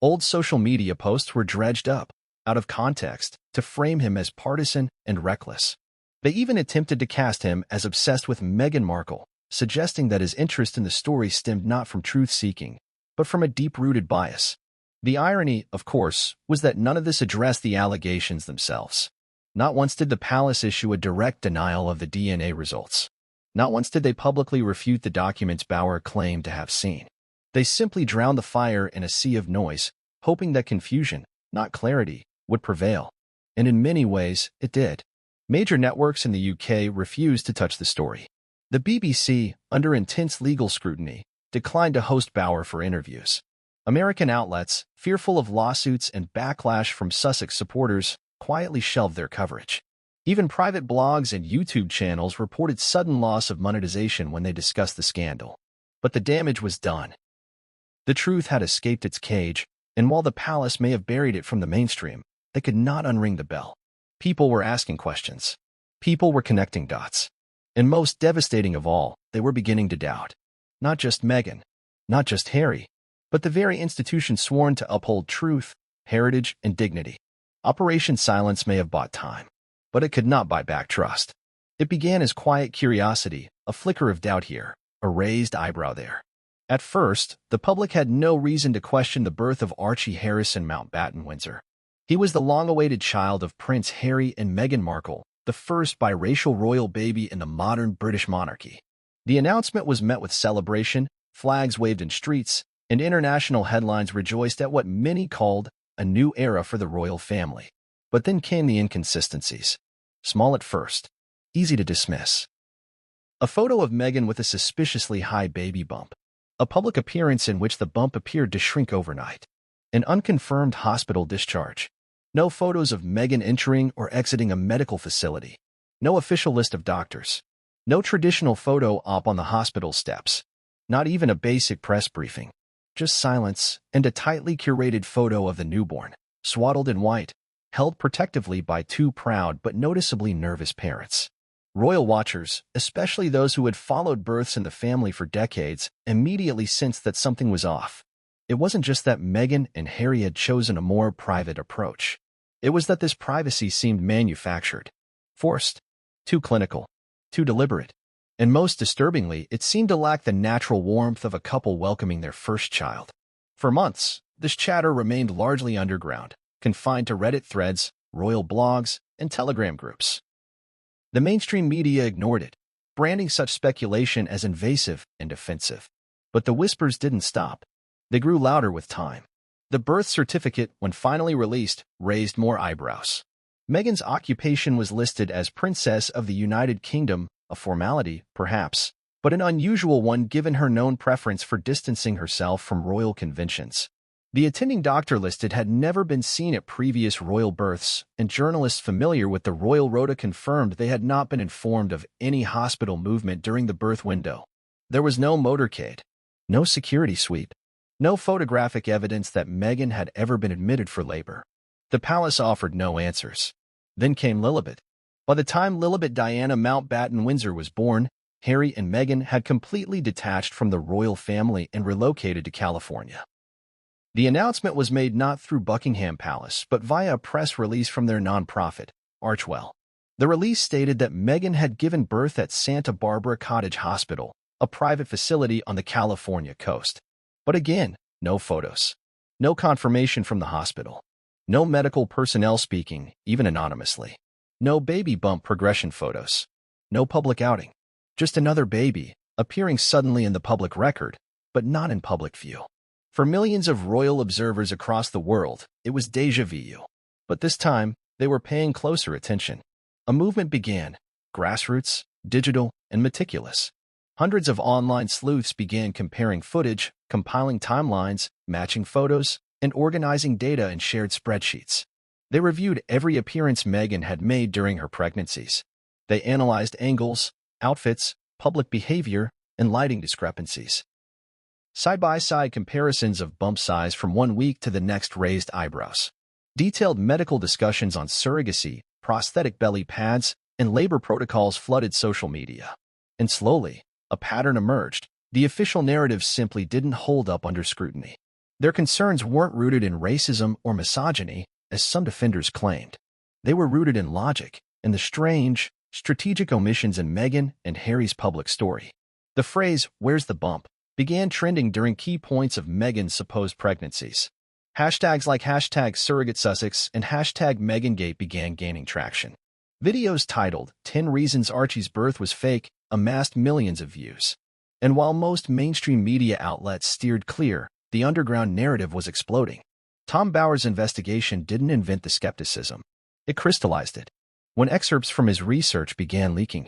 Speaker 1: Old social media posts were dredged up, out of context, to frame him as partisan and reckless. They even attempted to cast him as obsessed with Meghan Markle, suggesting that his interest in the story stemmed not from truth-seeking, but from a deep-rooted bias. The irony, of course, was that none of this addressed the allegations themselves. Not once did the palace issue a direct denial of the DNA results. Not once did they publicly refute the documents Bower claimed to have seen. They simply drowned the fire in a sea of noise, hoping that confusion, not clarity, would prevail. And in many ways, it did. Major networks in the UK refused to touch the story. The BBC, under intense legal scrutiny, declined to host Bower for interviews. American outlets, fearful of lawsuits and backlash from Sussex supporters, quietly shelved their coverage. Even private blogs and YouTube channels reported sudden loss of monetization when they discussed the scandal. But the damage was done. The truth had escaped its cage, and while the palace may have buried it from the mainstream, they could not unring the bell. People were asking questions. People were connecting dots. And most devastating of all, they were beginning to doubt. Not just Meghan, not just Harry, but the very institution sworn to uphold truth, heritage, and dignity. Operation Silence may have bought time, but it could not buy back trust. It began as quiet curiosity, a flicker of doubt here, a raised eyebrow there. At first, the public had no reason to question the birth of Archie Harrison Mountbatten Windsor. He was the long-awaited child of Prince Harry and Meghan Markle, the first biracial royal baby in the modern British monarchy. The announcement was met with celebration, flags waved in streets, and international headlines rejoiced at what many called a new era for the royal family. But then came the inconsistencies. Small at first, easy to dismiss. A photo of Meghan with a suspiciously high baby bump. A public appearance in which the bump appeared to shrink overnight. An unconfirmed hospital discharge. No photos of Meghan entering or exiting a medical facility. No official list of doctors. No traditional photo op on the hospital steps. Not even a basic press briefing. Just silence and a tightly curated photo of the newborn, swaddled in white, held protectively by two proud but noticeably nervous parents. Royal watchers, especially those who had followed births in the family for decades, immediately sensed that something was off. It wasn't just that Meghan and Harry had chosen a more private approach. It was that this privacy seemed manufactured, forced, too clinical, too deliberate. And most disturbingly, it seemed to lack the natural warmth of a couple welcoming their first child. For months, this chatter remained largely underground, confined to Reddit threads, royal blogs, and Telegram groups. The mainstream media ignored it, branding such speculation as invasive and offensive. But the whispers didn't stop. They grew louder with time. The birth certificate, when finally released, raised more eyebrows. Meghan's occupation was listed as Princess of the United Kingdom, a formality, perhaps, but an unusual one given her known preference for distancing herself from royal conventions. The attending doctor listed had never been seen at previous royal births, and journalists familiar with the royal rota confirmed they had not been informed of any hospital movement during the birth window. There was no motorcade, no security sweep, no photographic evidence that Meghan had ever been admitted for labor. The palace offered no answers. Then came Lilibet. By the time Lilibet Diana Mountbatten Windsor was born, Harry and Meghan had completely detached from the royal family and relocated to California. The announcement was made not through Buckingham Palace, but via a press release from their nonprofit, Archewell. The release stated that Meghan had given birth at Santa Barbara Cottage Hospital, a private facility on the California coast. But again, no photos. No confirmation from the hospital. No medical personnel speaking, even anonymously. No baby bump progression photos. No public outing. Just another baby, appearing suddenly in the public record, but not in public view. For millions of royal observers across the world, it was déjà vu. But this time, they were paying closer attention. A movement began, grassroots, digital, and meticulous. Hundreds of online sleuths began comparing footage, compiling timelines, matching photos, and organizing data in shared spreadsheets. They reviewed every appearance Meghan had made during her pregnancies. They analyzed angles, outfits, public behavior, and lighting discrepancies. Side-by-side comparisons of bump size from one week to the next raised eyebrows. Detailed medical discussions on surrogacy, prosthetic belly pads, and labor protocols flooded social media. And slowly, a pattern emerged. The official narrative simply didn't hold up under scrutiny. Their concerns weren't rooted in racism or misogyny, as some defenders claimed. They were rooted in logic and the strange, strategic omissions in Meghan and Harry's public story. The phrase, "Where's the bump?" began trending during key points of Meghan's supposed pregnancies. Hashtags like #SurrogateSussex and #MeghanGate began gaining traction. Videos titled 10 Reasons Archie's Birth Was Fake amassed millions of views. And while most mainstream media outlets steered clear, the underground narrative was exploding. Tom Bower's investigation didn't invent the skepticism. It crystallized it. When excerpts from his research began leaking,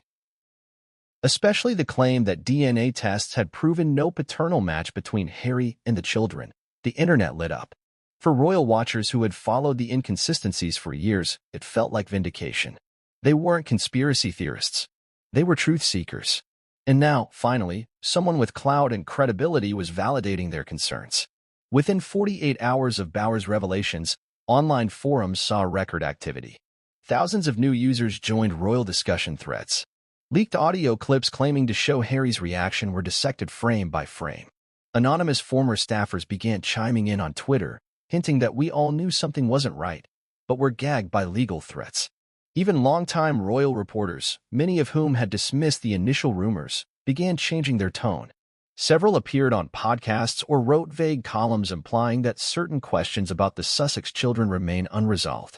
Speaker 1: especially the claim that DNA tests had proven no paternal match between Harry and the children, the internet lit up. For royal watchers who had followed the inconsistencies for years, it felt like vindication. They weren't conspiracy theorists. They were truth seekers. And now, finally, someone with clout and credibility was validating their concerns. Within 48 hours of Bower's revelations, online forums saw record activity. Thousands of new users joined royal discussion threads. Leaked audio clips claiming to show Harry's reaction were dissected frame by frame. Anonymous former staffers began chiming in on Twitter, hinting that we all knew something wasn't right. but were gagged by legal threats. Even longtime royal reporters, many of whom had dismissed the initial rumors, began changing their tone. Several appeared on podcasts or wrote vague columns implying that certain questions about the Sussex children remain unresolved.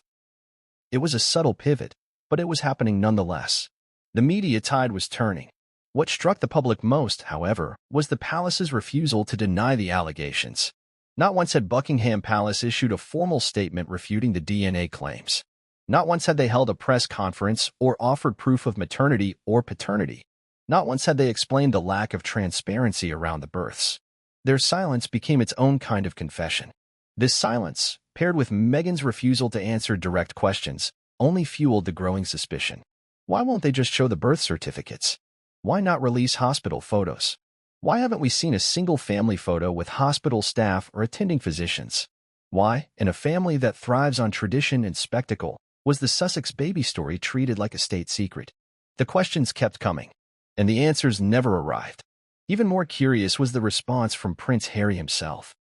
Speaker 1: It was a subtle pivot, but it was happening nonetheless. The media tide was turning. What struck the public most, however, was the palace's refusal to deny the allegations. Not once had Buckingham Palace issued a formal statement refuting the DNA claims. Not once had they held a press conference or offered proof of maternity or paternity. Not once had they explained the lack of transparency around the births. Their silence became its own kind of confession. This silence, paired with Meghan's refusal to answer direct questions, only fueled the growing suspicion. Why won't they just show the birth certificates? Why not release hospital photos? Why haven't we seen a single family photo with hospital staff or attending physicians? Why, in a family that thrives on tradition and spectacle, was the Sussex baby story treated like a state secret? The questions kept coming, and the answers never arrived. Even more curious was the response from Prince Harry himself.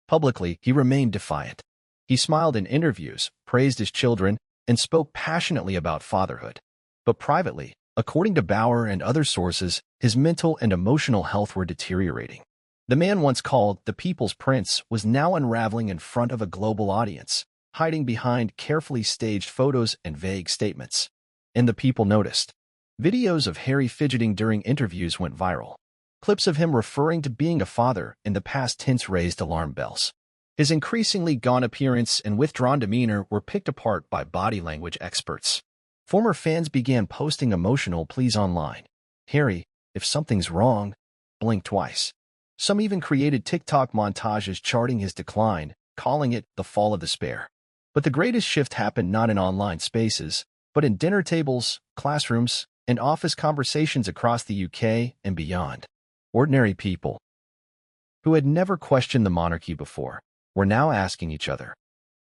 Speaker 1: Publicly, he remained defiant. He smiled in interviews, praised his children, and spoke passionately about fatherhood. But privately, according to Bauer and other sources, his mental and emotional health were deteriorating. The man once called the People's Prince was now unraveling in front of a global audience, hiding behind carefully staged photos and vague statements. And the people noticed. Videos of Harry fidgeting during interviews went viral. Clips of him referring to being a father in the past tense raised alarm bells. His increasingly gaunt appearance and withdrawn demeanor were picked apart by body language experts. Former fans began posting emotional pleas online. Harry, if something's wrong, blink twice. Some even created TikTok montages charting his decline, calling it the fall of the spare. But the greatest shift happened not in online spaces, but in dinner tables, classrooms, and office conversations across the UK and beyond. Ordinary people, who had never questioned the monarchy before, were now asking each other,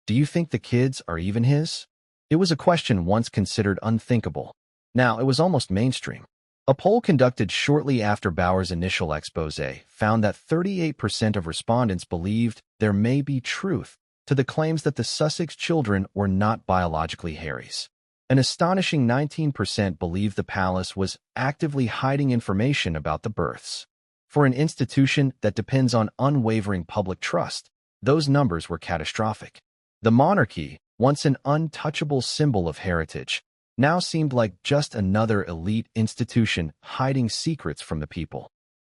Speaker 1: "Do you think the kids are even his?" It was a question once considered unthinkable. Now it was almost mainstream. A poll conducted shortly after Bauer's initial exposé found that 38% of respondents believed there may be truth to the claims that the Sussex children were not biologically Harry's. An astonishing 19% believed the palace was actively hiding information about the births. For an institution that depends on unwavering public trust, those numbers were catastrophic. The monarchy, once an untouchable symbol of heritage, now seemed like just another elite institution hiding secrets from the people.